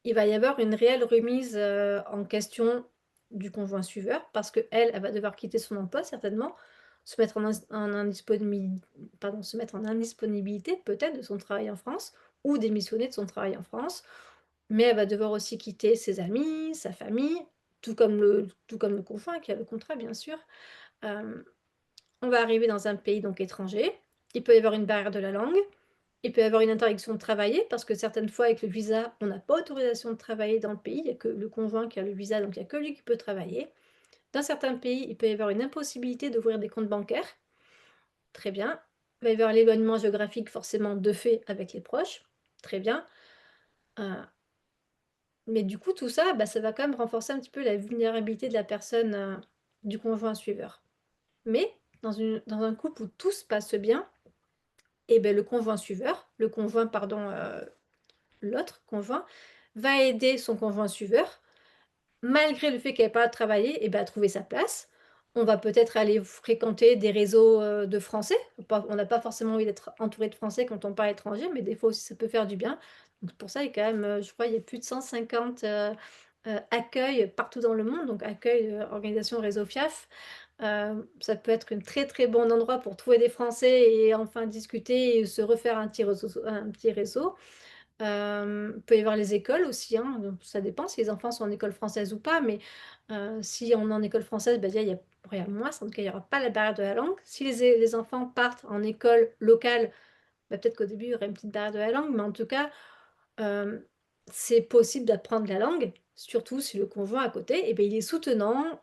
il va y avoir une réelle remise, en question du conjoint suiveur parce qu'elle, elle va devoir quitter son emploi certainement, se mettre en se mettre en indisponibilité peut-être de son travail en France ou démissionner de son travail en France. Mais elle va devoir aussi quitter ses amis, sa famille, tout comme le conjoint qui a le contrat bien sûr. Hem, on va arriver dans un pays donc étranger. Il peut y avoir une barrière de la langue. Il peut y avoir une interdiction de travailler parce que certaines fois avec le visa, on n'a pas autorisation de travailler dans le pays. Il y a que le conjoint qui a le visa, donc il y a que lui qui peut travailler. Dans certains pays, il peut y avoir une impossibilité d'ouvrir des comptes bancaires. Très bien. Il va y avoir l'éloignement géographique forcément de fait avec les proches. Très bien. Heu, mais du coup tout ça, bah, ça va quand même renforcer un petit peu la vulnérabilité de la personne, du conjoint suiveur. Mais dans un couple où tout se passe bien, et beh, le conjoint pardon, l'autre conjoint va aider son conjoint suiveur malgré le fait qu'elle ait pas travaillé et bah, trouver sa place. On va peut-être aller fréquenter des réseaux, de Français. Pas on n'a pas forcément envie d'être entouré de Français quand on part à l'étranger, mais des fois aussi ça peut faire du bien. Donc pour ça, il y a quand même, je crois, il y a plus de 150, accueils partout dans le monde, donc accueil, organisation réseau FIAF. Ça peut être un très, très bon endroit pour trouver des Français et enfin discuter et se refaire un petit réseau. Peut y avoir les écoles aussi, hein, donc ça dépend si les enfants sont en école française ou pas, mais si on est en école française, bah, déjà il y a moins, en tout cas il y aura pas la barrière de la langue. Si les enfants partent en école locale, bah, peut-être qu'au début il y aurait une petite barrière de la langue, mais en tout cas, hem, c'est possible d'apprendre la langue, surtout si le conjoint à côté, et beh, il est soutenant,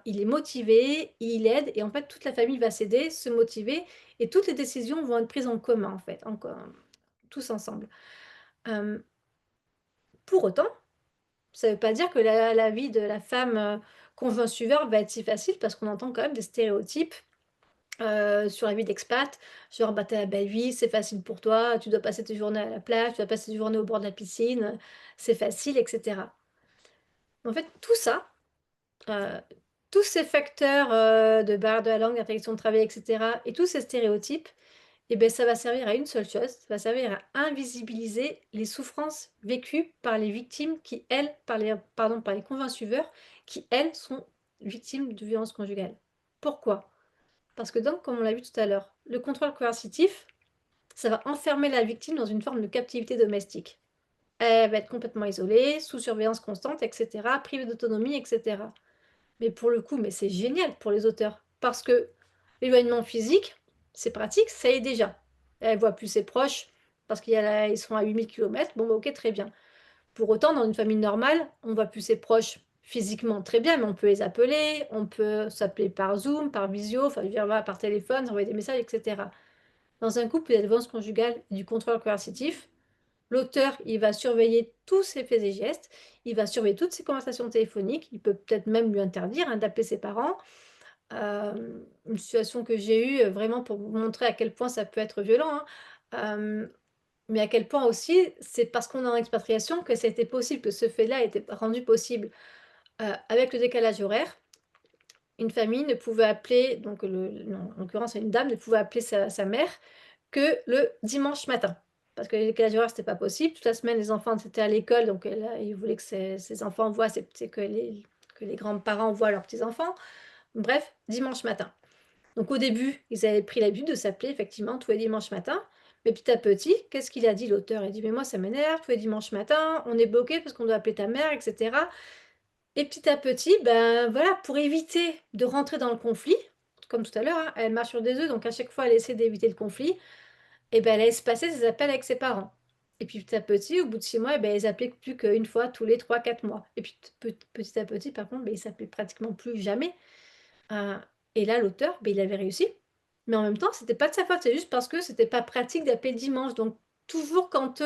il est motivé, il aide et en fait toute la famille va s'aider, se motiver et toutes les décisions vont être prises en commun en fait, tous ensemble. Hem Pour autant, ça ne veut pas dire que la vie de la femme, conjoint suiveur va être si facile parce qu'on entend quand même des stéréotypes, sur la vie d'expat, genre: «Bah, tu as la belle vie, c'est facile pour toi, tu dois passer tes journées à la plage, tu dois passer tes journées au bord de la piscine, c'est facile» et cetera. En fait, tout ça, heu, tous ces facteurs, de barrière de la langue, interdiction de travail et cetera et tous ces stéréotypes et beh, ça va servir à une seule chose, ça va servir à invisibiliser les souffrances vécues par les victimes qui, elles, par les conjoints suiveurs, qui, elles, sont victimes de violences conjugales. Pourquoi? Parce que donc, comme on l'a vu tout à l'heure, le contrôle coercitif, ça va enfermer la victime dans une forme de captivité domestique. Elle va être complètement isolée, sous surveillance constante, et cetera, privée d'autonomie, et cetera. Mais pour le coup, mais c'est génial pour les auteurs parce que l'éloignement physique, c'est pratique, ça y est déjà. Elle voit plus ses proches parce ils sont à 8 000 kilomètres. Bon, bah, OK, très bien. Pour autant, dans une famille normale, on voit plus ses proches physiquement, très bien, mais on peut les appeler, on peut s'appeler par Zoom, par visio, enfin, je veux dire, voilà, par téléphone, envoyer des messages, et cetera. Dans un couple, il y a de la violence conjugale et du contrôle coercitif. L'auteur, il va surveiller tous ses faits et gestes, il va surveiller toutes ses conversations téléphoniques, il peut peut-être même lui interdire, hein, d'appeler ses parents. Une situation que j'ai eue, vraiment pour vous montrer à quel point ça peut être violent, hein. Mais à quel point aussi, c'est parce qu'on est en expatriation que ça a été possible, que ce fait-là a été rendu possible. Avec le décalage horaire, une famille ne pouvait appeler donc non, en l'occurrence, une dame ne pouvait appeler sa mère que le dimanche matin. Parce que le décalage horaire, c'était pas possible. Toute la semaine, les enfants étaient à l'école, donc il voulait que ses enfants voient, c'est que les grands-parents voient leurs petits-enfants. Bref, dimanche matin. Donc au début, ils avaient pris l'habitude de s'appeler effectivement tous les dimanches matins. Mais petit à petit, qu'est-ce qu'il a dit l'auteur? Il dit: «Mais moi ça m'énerve, tous les dimanches matins, on est bloqué parce qu'on doit appeler ta mère» et cetera. Et petit à petit, ben, voilà, pour éviter de rentrer dans le conflit, comme tout à l'heure, hein, elle marche sur des œufs, donc à chaque fois elle essaie d'éviter le conflit et ben, elle laisse passer ses appels avec ses parents. Et puis petit à petit, au bout de 6 mois et beh, ils appelaient plus qu'une fois tous les 3 4 mois. Et puis petit à petit, par contre, beh, ils s'appelaient pratiquement plus jamais. Heu et là, l'auteur, beh, il avait réussi, mais en même temps, c'était pas de sa faute, c'est juste parce que c'était pas pratique d'appeler le dimanche. Donc toujours quand,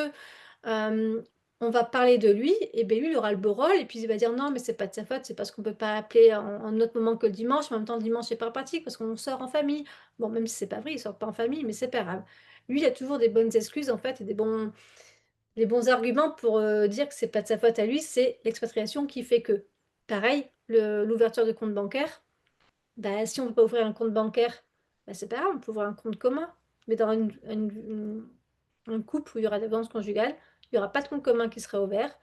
hem, on va parler de lui et beh, lui, il aura le beau rôle et puis il va dire: «Non, mais c'est pas de sa faute, c'est parce qu'on peut pas appeler en un autre moment que le dimanche. En même temps, le dimanche, c'est pas pratique parce qu'on sort en famille». Bon, même si c'est pas vrai, ils sortent pas en famille, mais c'est pas grave. Lui, il a toujours des bonnes excuses, en fait, et des bons arguments pour, dire que c'est pas de sa faute à lui, c'est l'expatriation qui fait que. Pareil, l'ouverture de compte bancaire, bah, si on ne peut pas ouvrir un compte bancaire, bah, c'est pas grave, on peut ouvrir un compte commun. Mais dans un couple où il y aura des violences conjugales, il y aura pas de compte commun qui sera ouvert.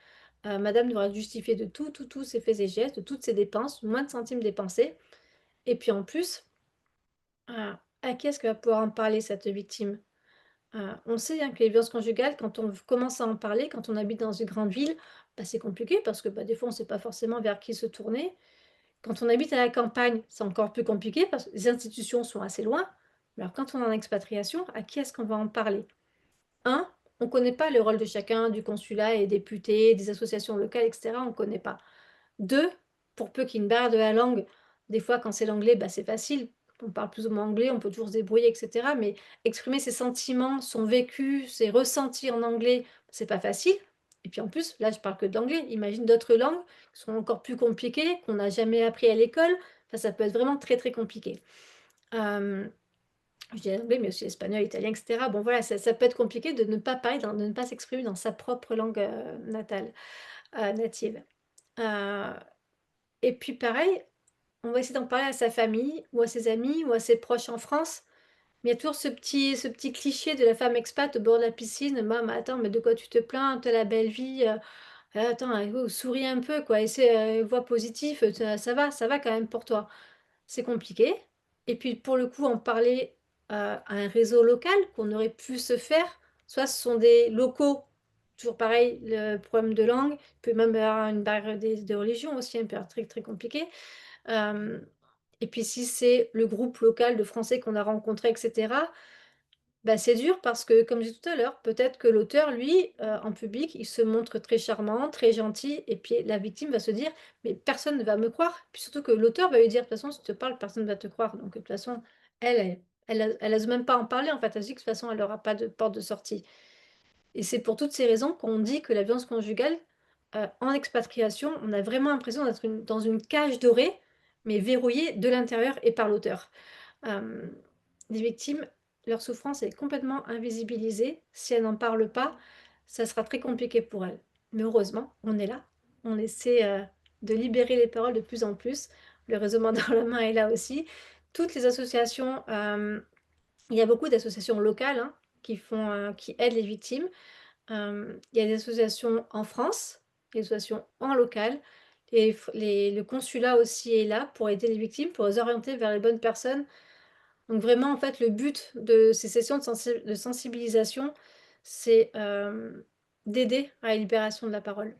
Madame devra justifier de tous ses faits et gestes, de toutes ses dépenses, moins de centimes dépensés. Et puis en plus, à qui est-ce qu'elle va pouvoir en parler cette victime? On sait, hein, que les violences conjugales, quand on commence à en parler, quand on habite dans une grande ville, bah, c'est compliqué parce que, bah, des fois, on ne sait pas forcément vers qui se tourner. Quand on habite à la campagne, c'est encore plus compliqué parce que les institutions sont assez loin. Mais alors quand on est en expatriation, à qui est-ce qu'on va en parler? Un, on ne connaît pas le rôle de chacun, du consulat et députés, des associations locales, et cetera, on ne connaît pas. 2, pour peu qu'il y ait une barrière de la langue, des fois quand c'est l'anglais, bah, c'est facile. On parle plus ou moins anglais, on peut toujours se débrouiller, et cetera. Mais exprimer ses sentiments, son vécu, ses ressentis en anglais, c'est pas facile. Et puis en plus, là, je parle que d'anglais. Imagine d'autres langues qui sont encore plus compliquées, qu'on n'a jamais appris à l'école. Enfin, ça peut être vraiment très, très compliqué. Hem, je dis l'anglais, mais aussi l'espagnol, l'italien, et cetera. Bon voilà, ça peut être compliqué de ne pas parler de ne pas s'exprimer dans sa propre langue, natale, native. Heu Et puis pareil, on va essayer d'en parler à sa famille ou à ses amis ou à ses proches en France. Mais il y a toujours ce petit cliché de la femme expat au bord de la piscine. Maman, attends, mais de quoi tu te plains? T'as la belle vie. Attends, souris un peu, quoi. Essaie, voix positive. Ça va quand même pour toi. C'est compliqué. Et puis pour le coup, en parler à un réseau local qu'on aurait pu se faire, soit ce sont des locaux, toujours pareil, le problème de langue, il peut même y avoir une barrière de religion aussi, un peu très, très compliqué. Euh, et puis si c'est le groupe local de Français qu'on a rencontré, etc., bah, c'est dur parce que, comme j'ai dit tout à l'heure, peut-être que l'auteur, lui, en public, il se montre très charmant, très gentil, et puis la victime va se dire, mais personne ne va me croire. Puis surtout que l'auteur va lui dire, de toute façon, si tu te parles, personne ne va te croire. Donc, de toute façon, elle ose même pas en parler, en fait. Elle se dit que de toute façon, elle n'aura pas de porte de sortie. Et c'est pour toutes ces raisons qu'on dit que la violence conjugale, en expatriation, on a vraiment l'impression d'être dans une cage dorée, mais verrouillée de l'intérieur et par l'auteur. Euh, les victimes, leur souffrance est complètement invisibilisée. Si elles n'en parlent pas, ça sera très compliqué pour elles. Mais heureusement, on est là. On essaie de libérer les paroles de plus en plus. Le réseau Main dans la main est là aussi. Toutes les associations, il y a beaucoup d'associations locales hein, qui aident les victimes. Il y a des associations en France, des associations en local. Le consulat aussi est là pour aider les victimes, pour les orienter vers les bonnes personnes. Donc vraiment, en fait, le but de ces sessions de sensibilisation, c'est d'aider à la libération de la parole.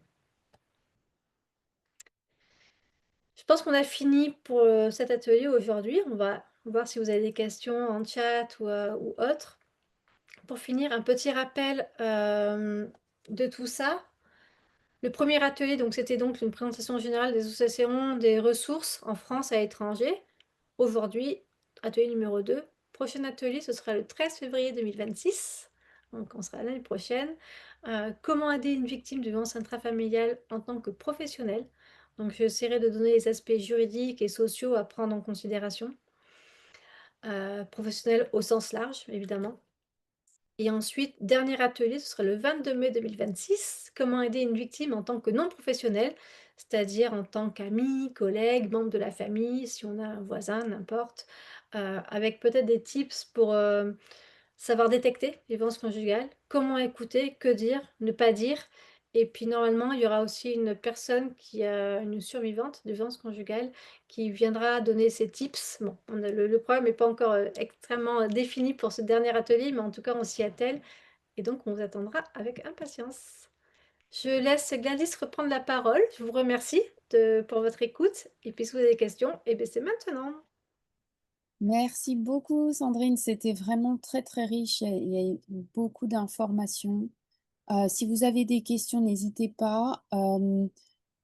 Je pense qu'on a fini pour cet atelier aujourd'hui. On va voir si vous avez des questions en chat ou autre. Pour finir, un petit rappel de tout ça. Le premier atelier, donc, c'était donc une présentation générale des associations, des ressources en France et à l'étranger. Aujourd'hui, atelier numéro 2. Prochain atelier, ce sera le 13 février 2026. Donc, on sera l'année prochaine. Comment aider une victime de violence intrafamiliale en tant que professionnel. Donc, j'essaierai de donner les aspects juridiques et sociaux à prendre en considération. Professionnel au sens large, évidemment. Et ensuite, dernier atelier, ce sera le 22 mai 2026. Comment aider une victime en tant que non professionnel, c'est-à-dire en tant qu'ami, collègue, membre de la famille, si on a un voisin, n'importe, avec peut-être des tips pour savoir détecter les violences conjugales, comment écouter, que dire, ne pas dire. Et puis normalement, il y aura aussi une personne qui a une survivante de violences conjugales qui viendra donner ses tips. Bon, le problème n'est pas encore extrêmement défini pour ce dernier atelier, mais en tout cas, on s'y attelle. Et donc, on vous attendra avec impatience. Je laisse Gladys reprendre la parole. Je vous remercie pour votre écoute. Et puis, si vous avez des questions, eh bien, c'est maintenant. Merci beaucoup, Sandrine. C'était vraiment très, très riche. Il y a eu beaucoup d'informations. Si vous avez des questions, n'hésitez pas.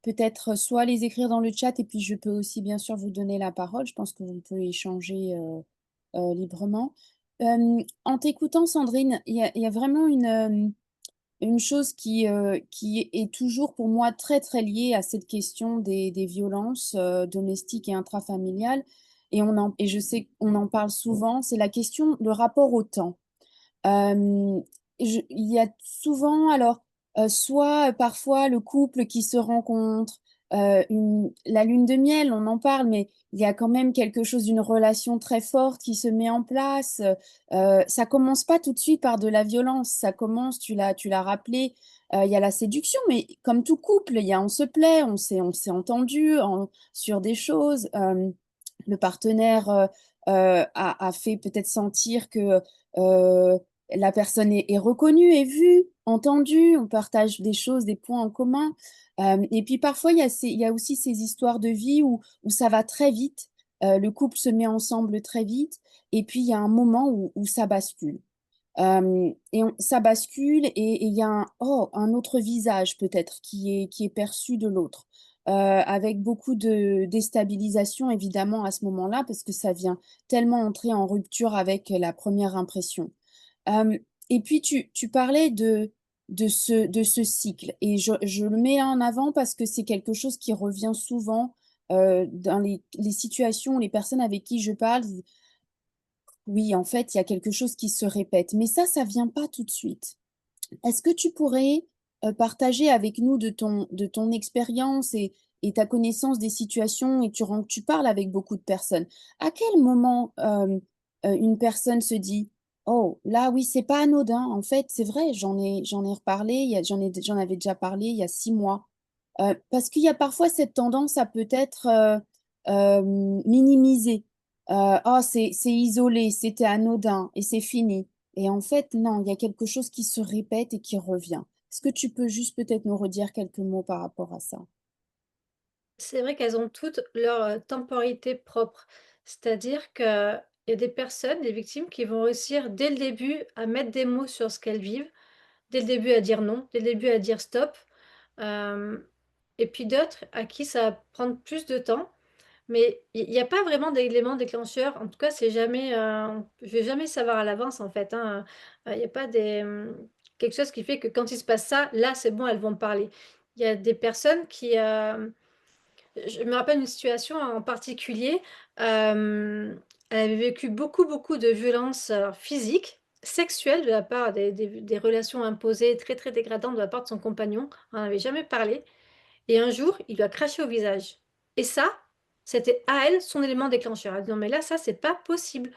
Peut-être soit les écrire dans le chat et puis je peux aussi bien sûr vous donner la parole. Je pense qu'on peut échanger librement. En t'écoutant, Sandrine, il y a vraiment une chose qui est toujours pour moi très, très liée à cette question des violences domestiques et intrafamiliales. Et je sais qu'on en parle souvent, c'est la question, le rapport au temps. Hem, il y a souvent alors, soit, parfois le couple qui se rencontre, une la lune de miel, on en parle, mais il y a quand même quelque chose d'une relation très forte qui se met en place, ça commence pas tout de suite par de la violence, ça commence, tu l'as rappelé, il y a la séduction, mais comme tout couple, il y a on se plaît, on s'est entendu sur des choses, le partenaire, a fait peut-être sentir que, heu la personne est reconnue, est vue, entendue, on partage des choses, des points en commun. Et puis parfois, il y a aussi ces histoires de vie où ça va très vite, le couple se met ensemble très vite et puis il y a un moment où ça bascule. Ça bascule et il y a un autre visage peut-être qui est perçu de l'autre, avec beaucoup de déstabilisation évidemment à ce moment-là parce que ça vient tellement entrer en rupture avec la première impression. Hem et puis tu parlais de ce cycle et je le mets en avant parce que c'est quelque chose qui revient souvent, dans les situations où les personnes avec qui je parle disent: «Oui, en fait, il y a quelque chose qui se répète», mais ça vient pas tout de suite. Est-ce que tu pourrais, partager avec nous de ton expérience et tu connaissance des situations et tu parles avec beaucoup de personnes. À quel moment, une personne se dit: «Oh, là, oui, c'est pas anodin. En fait, c'est vrai, j'en ai reparlé, il y a j'en avais déjà parlé il y a 6 mois». Parce qu'il y a parfois cette tendance à peut-être, minimiser. «Oh, c'est isolé, c'était anodin et c'est fini». Et en fait, non, il y a quelque chose qui se répète et qui revient. Est-ce que tu peux juste peut-être nous redire quelques mots par rapport à ça? C'est vrai qu'elles ont toutes leur, temporalité propre. C'est-à-dire qu'il y a des personnes, des victimes qui vont réussir dès le début à mettre des mots sur ce qu'elles vivent, dès le début à dire non, dès le début à dire stop. Hem et puis d'autres à qui ça va prendre plus de temps. Mais il y a pas vraiment d'élément déclencheur. En tout cas, c'est jamais, je vais jamais savoir à l'avance, en fait, hein, il y a pas quelque chose qui fait que quand il se passe ça, là, c'est bon, elles vont parler. Il y a des personnes qui, je me rappelle une situation en particulier, elle avait vécu beaucoup, beaucoup de violences, physiques, sexuelles de la part des relations imposées très, très dégradantes de la part de son compagnon. On n'en avait jamais parlé et un jour, il lui a craché au visage et ça, c'était à elle son élément déclencheur. Elle a dit: «Non mais là, ça, c'est pas possible»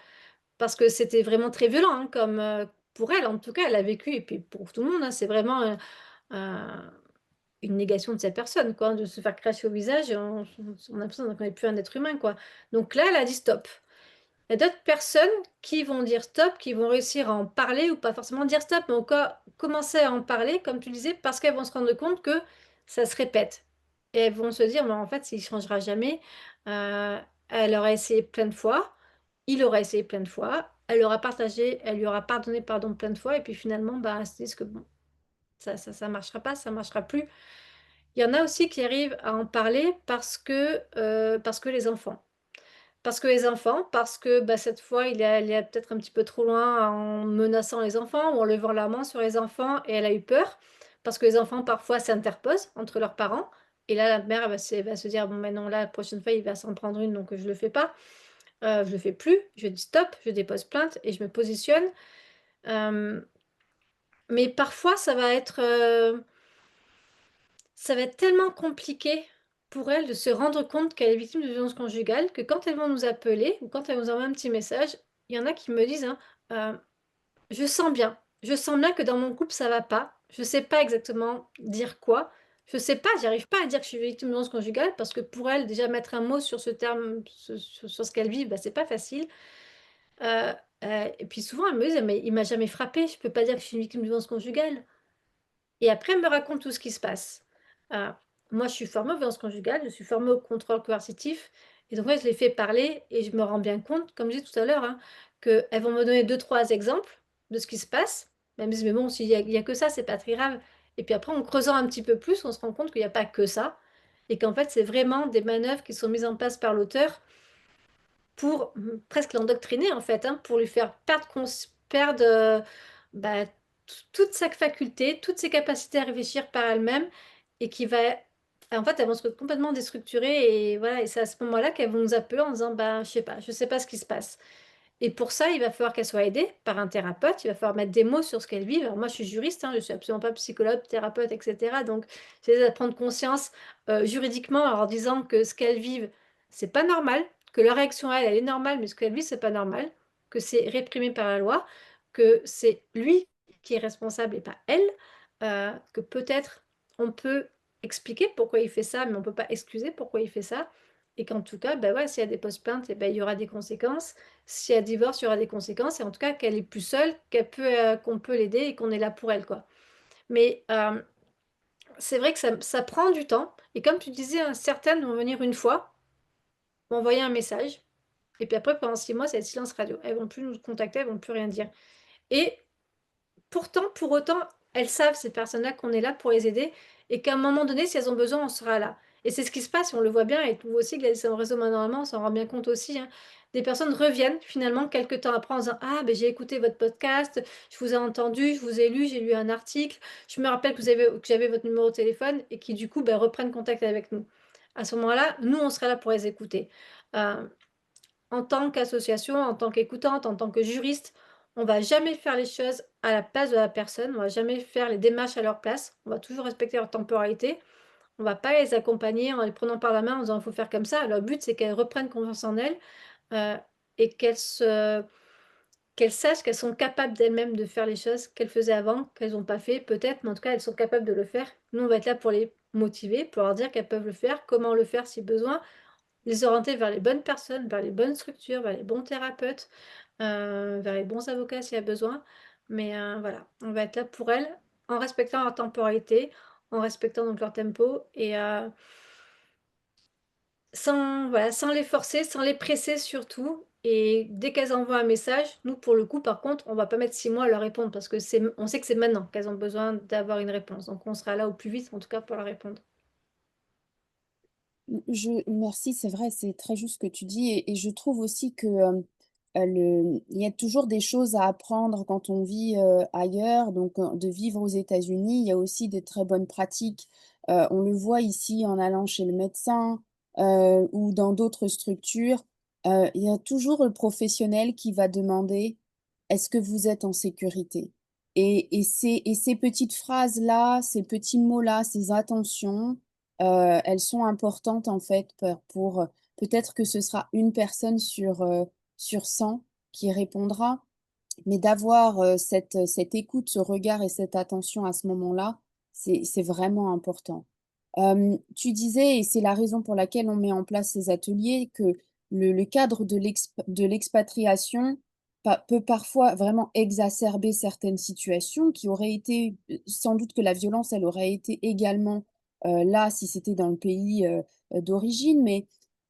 parce que c'était vraiment très violent, hein, comme, pour elle en tout cas, elle a vécu et puis pour tout le monde, hein, c'est vraiment, un une négation de cette personne quoi, de se faire cracher au visage, on a l'impression qu'on n'est plus un être humain quoi. Donc là, elle a dit: «Stop». Il y a d'autres personnes qui vont dire stop, qui vont réussir à en parler ou pas forcément dire stop, mais encore commencer à en parler, comme tu le disais, parce qu'elles vont se rendre compte que ça se répète. Et elles vont se dire, mais en fait, il ne changera jamais. Euh, elle aura essayé plein de fois, il aura essayé plein de fois, elle aura partagé, elle lui aura pardonné pardon plein de fois, et puis finalement, bah, elles se disent que bon, ça marchera pas, ça marchera plus. Il y en a aussi qui arrivent à en parler parce que les enfants. Parce que les enfants, parce que, bah, cette fois, il est allé peut-être un petit peu trop loin en menaçant les enfants ou en levant la main sur les enfants et elle a eu peur. Parce que les enfants, parfois, s'interposent entre leurs parents et là, la mère, elle va se dire: «Bon, ben non, là, la prochaine fois, il va s'en prendre une, donc je le fais pas, je le fais plus, je dis stop, je dépose plainte et je me positionne». Hem, mais parfois, ça va être tellement compliqué pour elles de se rendre compte qu'elle est victime de violences conjugales que quand elles vont nous appeler ou quand elles nous envoient un petit message, il y en a qui me disent, hein, je sens bien que dans mon couple ça va pas. Je sais pas exactement dire quoi. Je sais pas, j'arrive pas à dire que je suis victime de violences conjugales parce que pour elles, déjà mettre un mot sur ce terme, sur ce qu'elles vivent, bah, c'est pas facile. Heu et puis souvent elles me disent: «Mais il m'a jamais frappé, je peux pas dire que je suis une victime de violences conjugales». Et après, elle me raconte tout ce qui se passe. Heu, moi, je suis formée aux violences conjugales, je suis formée au contrôle coercitif et donc ouais, je les fais parler et je me rends bien compte, comme je disais tout à l'heure, hein, qu'elles vont me donner deux trois exemples de ce qui se passe. Elles me disent: «Mais bon, s'il y a que ça, c'est pas très grave» et puis après, en creusant un petit peu plus, on se rend compte qu'il y a pas que ça et qu'en fait, c'est vraiment des manœuvres qui sont mises en place par l'auteur pour, presque l'endoctriner en fait, hein, pour lui faire perdre, bah, toute sa faculté, toutes ses capacités à réfléchir par elle-même et qui va en fait, elles vont se retrouver complètement déstructurées et voilà et c'est à ce moment-là qu'elles vont nous appeler en disant: «Ben, je sais pas ce qui se passe». Et pour ça, il va falloir qu'elle soit aidée par un thérapeute, il va falloir mettre des mots sur ce qu'elle vit. Alors moi, je suis juriste, hein, je suis absolument pas psychologue, thérapeute et cetera, donc j'essaie de prendre conscience, juridiquement en leur disant que ce qu'elles vivent, c'est pas normal, que leur réaction à elle, elle est normale, mais ce qu'elles vivent, c'est pas normal, que c'est réprimé par la loi, que c'est lui qui est responsable et pas elle, que peut-être on peut expliquer pourquoi il fait ça, mais on peut pas excuser pourquoi il fait ça et qu'en tout cas, bah, ouais, s'il y a des post plaintes et ben, il y aura des conséquences si elle divorce, il y aura des conséquences et en tout cas qu'elle est plus seule, qu'on peut l'aider et qu'on est là pour elle, quoi. Mais, c'est vrai que ça prend du temps et comme tu disais, hein, certaines vont venir une fois, vont envoyer un message et puis après pendant 6 mois, ça va être silence radio. Elles vont plus nous contacter, elles vont plus rien dire et pourtant, pour autant, elles savent ces personnes-là qu'on est là pour les aider et qu'à un moment donné, si elles ont besoin, on sera là. Et c'est ce qui se passe, on le voit bien et vous aussi, Gladys en réseau Manorama, on s'en rend bien compte aussi, hein. Des personnes reviennent finalement quelque temps après en disant: «Ah, ben j'ai écouté votre podcast, je vous ai entendu, je vous ai lu, j'ai lu un article, je me rappelle que j'avais votre numéro de téléphone» et qui du coup, bah, reprennent contact avec nous. À ce moment-là, nous, on sera là pour les écouter. Heu En tant qu'association, en tant qu'écoutante, en tant que juriste, on va jamais faire les choses à la place de la personne, on va jamais faire les démarches à leur place, on va toujours respecter leur temporalité. On va pas les accompagner en les prenant par la main en disant: «Il faut faire comme ça». Le but, c'est qu'elles reprennent confiance en elles, heu et qu'elles sachent qu'elles sont capables d'elles-mêmes de faire les choses qu'elles faisaient avant, qu'elles ont pas fait peut-être, mais en tout cas, elles sont capables de le faire. Nous, on va être là pour les motiver, pour leur dire qu'elles peuvent le faire, comment le faire si besoin, les orienter vers les bonnes personnes, vers les bonnes structures, vers les bons thérapeutes, vers les bons avocats s'il y a besoin. Mais, voilà, on va être là pour elles, en respectant leur temporalité, en respectant donc leur tempo et sans voilà, sans les forcer, sans les presser surtout et dès qu'elles envoient un message, nous pour le coup par contre, on va pas mettre 6 mois à leur répondre parce que on sait que c'est maintenant qu'elles ont besoin d'avoir une réponse. Donc on sera là au plus vite en tout cas pour leur répondre. Merci, c'est vrai, c'est très juste ce que tu dis et je trouve aussi que, il y a toujours des choses à apprendre quand on vit, ailleurs, donc de vivre aux États-Unis, il y a aussi des très bonnes pratiques. On le voit ici en allant chez le médecin, ou dans d'autres structures, il y a toujours le professionnel qui va demander: «Est-ce que vous êtes en sécurité?» Et ces petites phrases-là, ces petits mots-là, ces attentions, elles sont importantes en fait peut-être que ce sera une personne sur 100 qui répondra, mais d'avoir, cette écoute, ce regard et cette attention à ce moment-là, c'est vraiment important. Tu disais et c'est la raison pour laquelle on met en place ces ateliers, que le cadre de l'expatriation peut parfois vraiment exacerber certaines situations qui auraient été, sans doute que la violence, elle aurait été également, là, si c'était dans le pays, d'origine, mais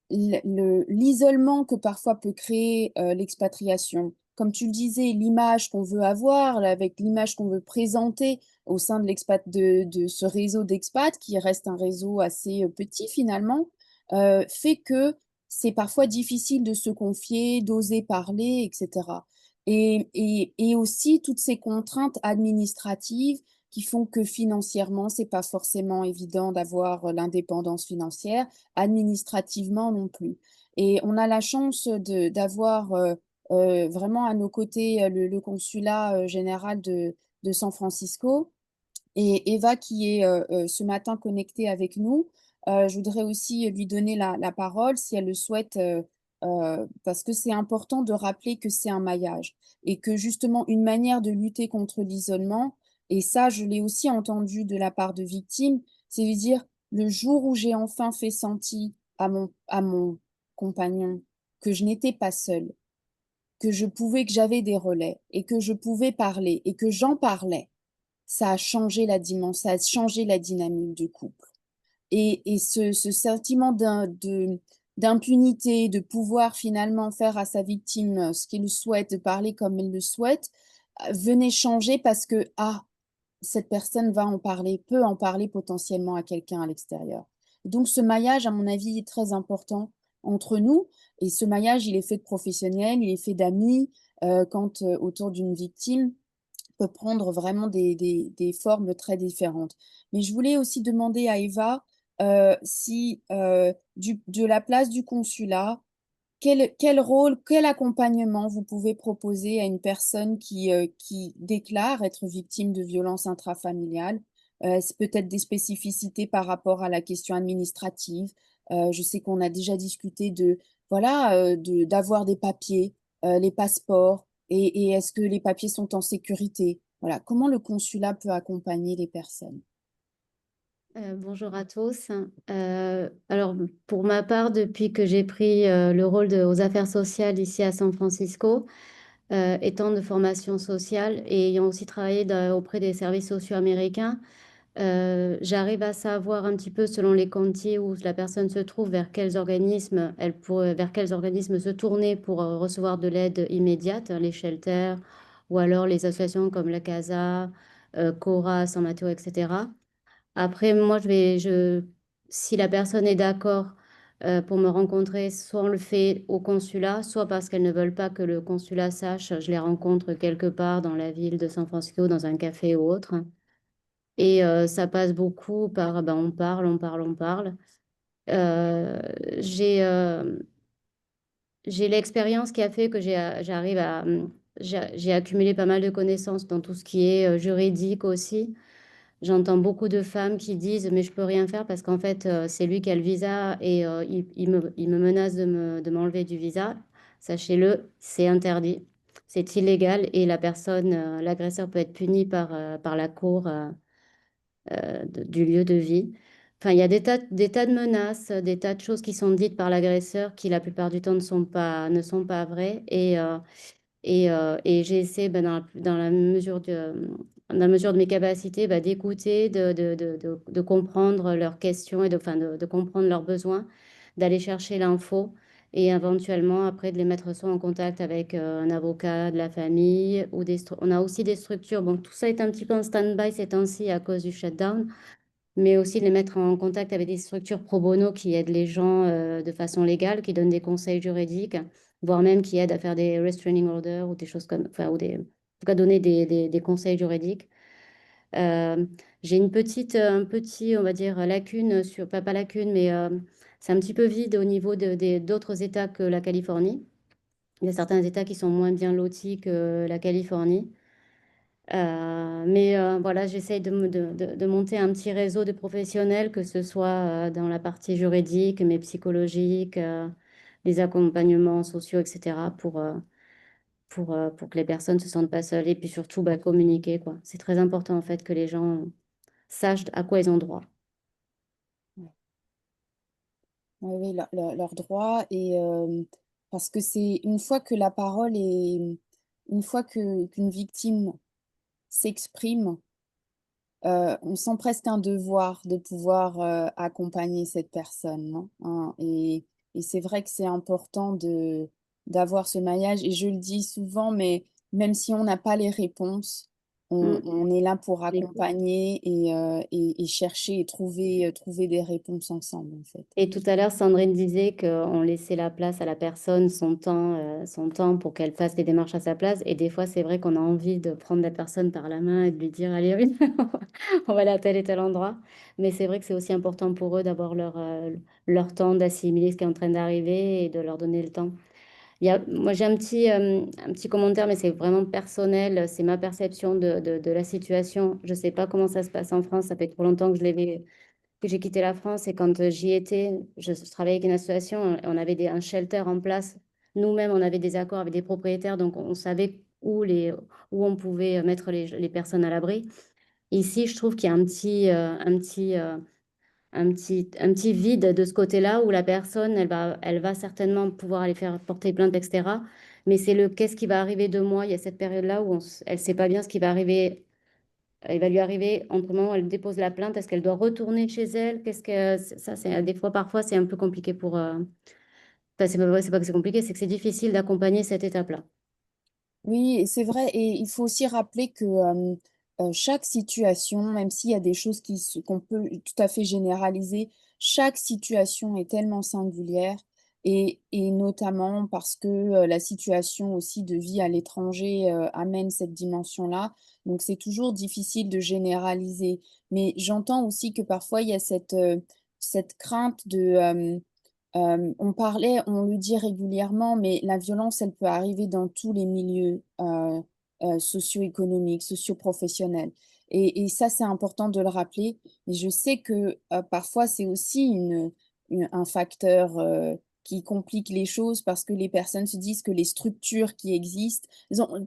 l'isolement que parfois peut créer, l'expatriation, comme tu le disais, l'image qu'on veut avoir, là, avec l'image qu'on veut présenter au sein de ce réseau d'expats qui reste un réseau assez, petit finalement, fait que c'est parfois difficile de se confier, d'oser parler et cetera. Et aussi toutes ces contraintes administratives qui font que financièrement, c'est pas forcément évident d'avoir, l'indépendance financière, administrativement non plus. Et on a la chance de d'avoir, vraiment à nos côtés, le consulat, général de San Francisco et Eva qui est, ce matin connectée avec nous. Je voudrais aussi lui donner la parole si elle le souhaite, parce que c'est important de rappeler que c'est un maillage et que justement une manière de lutter contre l'isolement et ça je l'ai aussi entendu de la part de victimes, c'est de dire: «Le jour où j'ai enfin fait senti à mon compagnon que je n'étais pas seule, que j'avais des relais et que je pouvais parler et que j'en parlais, ça a changé la dynamique du couple et ce sentiment d'impunité, de pouvoir finalement faire à sa victime, ce qu'il souhaite, de parler comme elle le souhaite, venait changer parce que: «Ah, cette personne va en parler, peut en parler potentiellement à quelqu'un à l'extérieur». Donc ce maillage, à mon avis, est très important entre nous et ce maillage, il est fait de professionnels, il est fait d'amis, quand, autour d'une victime peut prendre vraiment des formes très différentes. Mais je voulais aussi demander à Eva, si, de la place du consulat, quel rôle, quel accompagnement vous pouvez proposer à une personne qui déclare être victime de violences intrafamiliales? C'est peut-être des spécificités par rapport à la question administrative. Je sais qu'on a déjà discuté de voilà, d'avoir des papiers, les passeports et est-ce que les papiers sont en sécurité? Voilà, comment le consulat peut accompagner les personnes? Bonjour à tous. Alors, pour ma part, depuis que j'ai pris, le rôle de aux affaires sociales ici à San Francisco, étant de formation sociale et ayant aussi travaillé auprès des services sociaux américains, j'arrive à savoir un petit peu selon les counties où la personne se trouve, vers quels organismes se tourner pour, recevoir de l'aide immédiate, hein, les shelters ou alors les associations comme la CASA, Cora, San Mateo et cetera. Après moi, si la personne est d'accord, pour me rencontrer, soit on le fait au consulat, soit parce qu'elles ne veulent pas que le consulat sache, je les rencontre quelque part dans la ville de San Francisco, dans un café ou autre et ça passe beaucoup par, ben, on parle, on parle, on parle. Heu, j'ai, j'ai l'expérience qui a fait que j'arrive j'ai accumulé pas mal de connaissances dans tout ce qui est, juridique aussi. J'entends beaucoup de femmes qui disent, mais je peux rien faire parce qu'en fait, c'est lui qui a le visa et il me menace de m'enlever du visa. Sachez-le, c'est interdit, c'est illégal et la personne, l'agresseur peut être puni par la cour du lieu de vie. Enfin, il y a des tas de menaces, des tas de choses qui sont dites par l'agresseur qui la plupart du temps ne sont pas vraies. Et j'ai essayé, ben, dans la mesure de mes capacités, ben, d'écouter, de comprendre leurs questions et enfin, de comprendre leurs besoins, d'aller chercher l'info et éventuellement après de les mettre soit en contact avec un avocat de la famille ou on a aussi des structures. Bon, tout ça est un petit peu en stand-by ces temps-ci à cause du shutdown, mais aussi de les mettre en contact avec des structures pro bono qui aident les gens de façon légale, qui donnent des conseils juridiques, voire même qui aident à faire des restraining orders ou des choses comme, enfin, ou des, en tout cas donner des conseils juridiques. Euh, j'ai un petit, on va dire, lacune sur, pas lacune, mais c'est un petit peu vide au niveau d'autres États que la Californie. Il y a certains États qui sont moins bien lotis que la Californie. Mais voilà, j'essaye de monter un petit réseau de professionnels, que ce soit dans la partie juridique, mais psychologique, les accompagnements sociaux, etc., pour que les personnes ne se sentent pas seules et puis surtout bah, communiquer, quoi. C'est très important en fait que les gens sachent à quoi ils ont droit. Ouais. Oui, oui, leurs droits et parce que c'est une fois que la parole est, une fois qu'une victime s'exprime, on sent presque un devoir de pouvoir, accompagner cette personne, non? Hein, et c'est vrai que c'est important d'avoir ce maillage et je le dis souvent, mais même si on n'a pas les réponses, Mm. on est là pour L'écoute. accompagner et chercher et trouver des réponses ensemble, en fait. Et tout à l'heure, Sandrine disait qu'on laissait la place à la personne, son temps pour qu'elle fasse les démarches à sa place. Et des fois, c'est vrai qu'on a envie de prendre la personne par la main et de lui dire, allez, oui, on va aller à tel et tel endroit. Mais c'est vrai que c'est aussi important pour eux d'avoir leur temps, d'assimiler ce qui est en train d'arriver et de leur donner le temps. Moi, j'ai un petit commentaire, mais c'est vraiment personnel. C'est ma perception de la situation. Je ne sais pas comment ça se passe en France. Ça fait trop longtemps que j'ai quitté la France et quand j'y étais, je travaillais avec une association, on avait un shelter en place. Nous-mêmes, on avait des accords avec des propriétaires, donc on savait où on pouvait mettre les personnes à l'abri. Ici, je trouve qu'il y a un petit vide de ce côté-là où la personne, elle va certainement pouvoir aller faire porter plainte, etc. Mais c'est le qu'est-ce qui va arriver de moi. Il y a cette période-là où elle ne sait pas bien ce qui va arriver. Il va lui arriver entre le moment où elle dépose la plainte, est-ce qu'elle doit retourner chez elle? Qu'est-ce que ça, c'est des fois, parfois, c'est un peu compliqué pour. Enfin, c'est pas que c'est compliqué, c'est que c'est difficile d'accompagner cette étape-là. Oui, et c'est vrai et il faut aussi rappeler que, chaque situation, même s'il y a des choses qu'on peut tout à fait généraliser, chaque situation est tellement singulière et notamment parce que, la situation aussi de vie à l'étranger, amène cette dimension-là. Donc c'est toujours difficile de généraliser. Mais j'entends aussi que parfois il y a cette crainte de, on le dit régulièrement, mais la violence, elle peut arriver dans tous les milieux, socio-économiques, socio-professionnels et ça, c'est important de le rappeler et je sais que, parfois, c'est aussi un facteur, qui complique les choses parce que les personnes se disent que les structures qui existent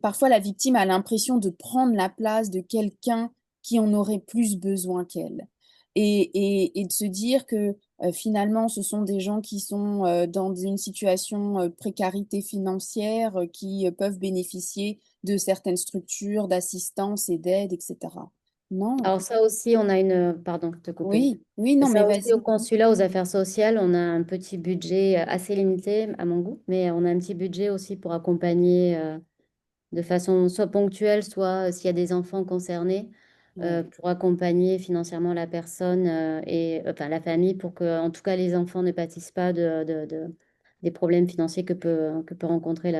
parfois, la victime a l'impression de prendre la place de quelqu'un qui en aurait plus besoin qu'elle et de se dire que finalement, ce sont des gens qui sont, dans une situation, précarité financière, qui, peuvent bénéficier de certaines structures d'assistance et d'aide et cetera. Non. Alors ça aussi, on a pardon de te couper. Oui, oui, non, mais Ça aussi, au vas-y. consulat, aux affaires sociales, on a un petit budget assez limité à mon goût, mais on a un petit budget aussi pour accompagner de façon soit ponctuelle, soit s'il y a des enfants concernés, Ouais, pour accompagner financièrement la personne et enfin la famille pour que, en tout cas, les enfants ne pâtissent pas des problèmes financiers que peut rencontrer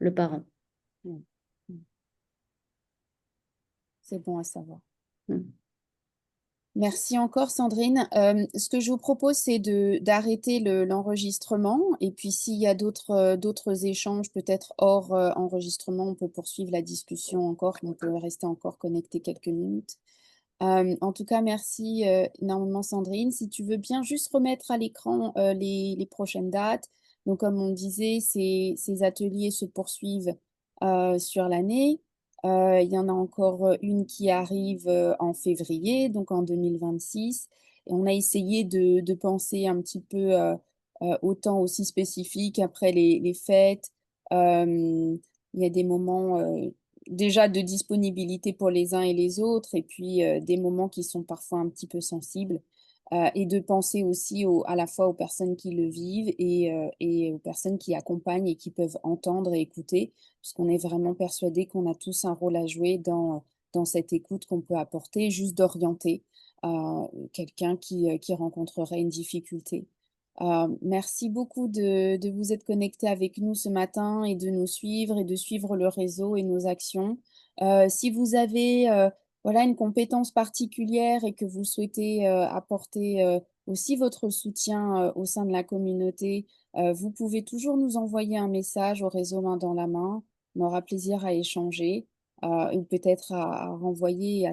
le parent. ouais. Mmh. C'est bon à savoir. Mm. Merci encore Sandrine. Ce que je vous propose, c'est d'arrêter l'enregistrement et puis s'il y a d'autres échanges, peut-être hors, enregistrement, on peut poursuivre la discussion encore, on peut rester encore connecté quelques minutes. En tout cas, merci, énormément Sandrine. Si tu veux bien juste remettre à l'écran, les prochaines dates. Donc comme on disait, ces ateliers se poursuivent, sur l'année. Il y en a encore, une qui arrive, en février, donc en 2026. Et on a essayé de penser un petit peu, au temps aussi spécifique après les fêtes. Il y a des moments, déjà de disponibilité pour les uns et les autres et puis, des moments qui sont parfois un petit peu sensibles, et de penser aussi à la fois aux personnes qui le vivent et aux personnes qui accompagnent et qui peuvent entendre et écouter, puisqu'on est vraiment persuadés qu'on a tous un rôle à jouer dans cette écoute qu'on peut apporter, juste d'orienter, quelqu'un qui rencontrerait une difficulté. Merci beaucoup de vous être connectés avec nous ce matin et de nous suivre et de suivre le réseau et nos actions. Si vous avez, voilà, une compétence particulière et que vous souhaitez, apporter, aussi votre soutien, au sein de la communauté, vous pouvez toujours nous envoyer un message au réseau Main dans la main. On aura plaisir à échanger, ou peut-être à renvoyer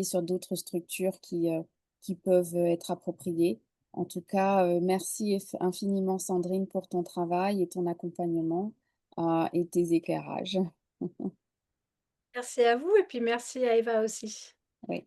sur d'autres structures qui peuvent, être appropriées. En tout cas, merci infiniment Sandrine pour ton travail et ton accompagnement, et tes éclairages. Merci à vous et puis merci à Eva aussi. Oui.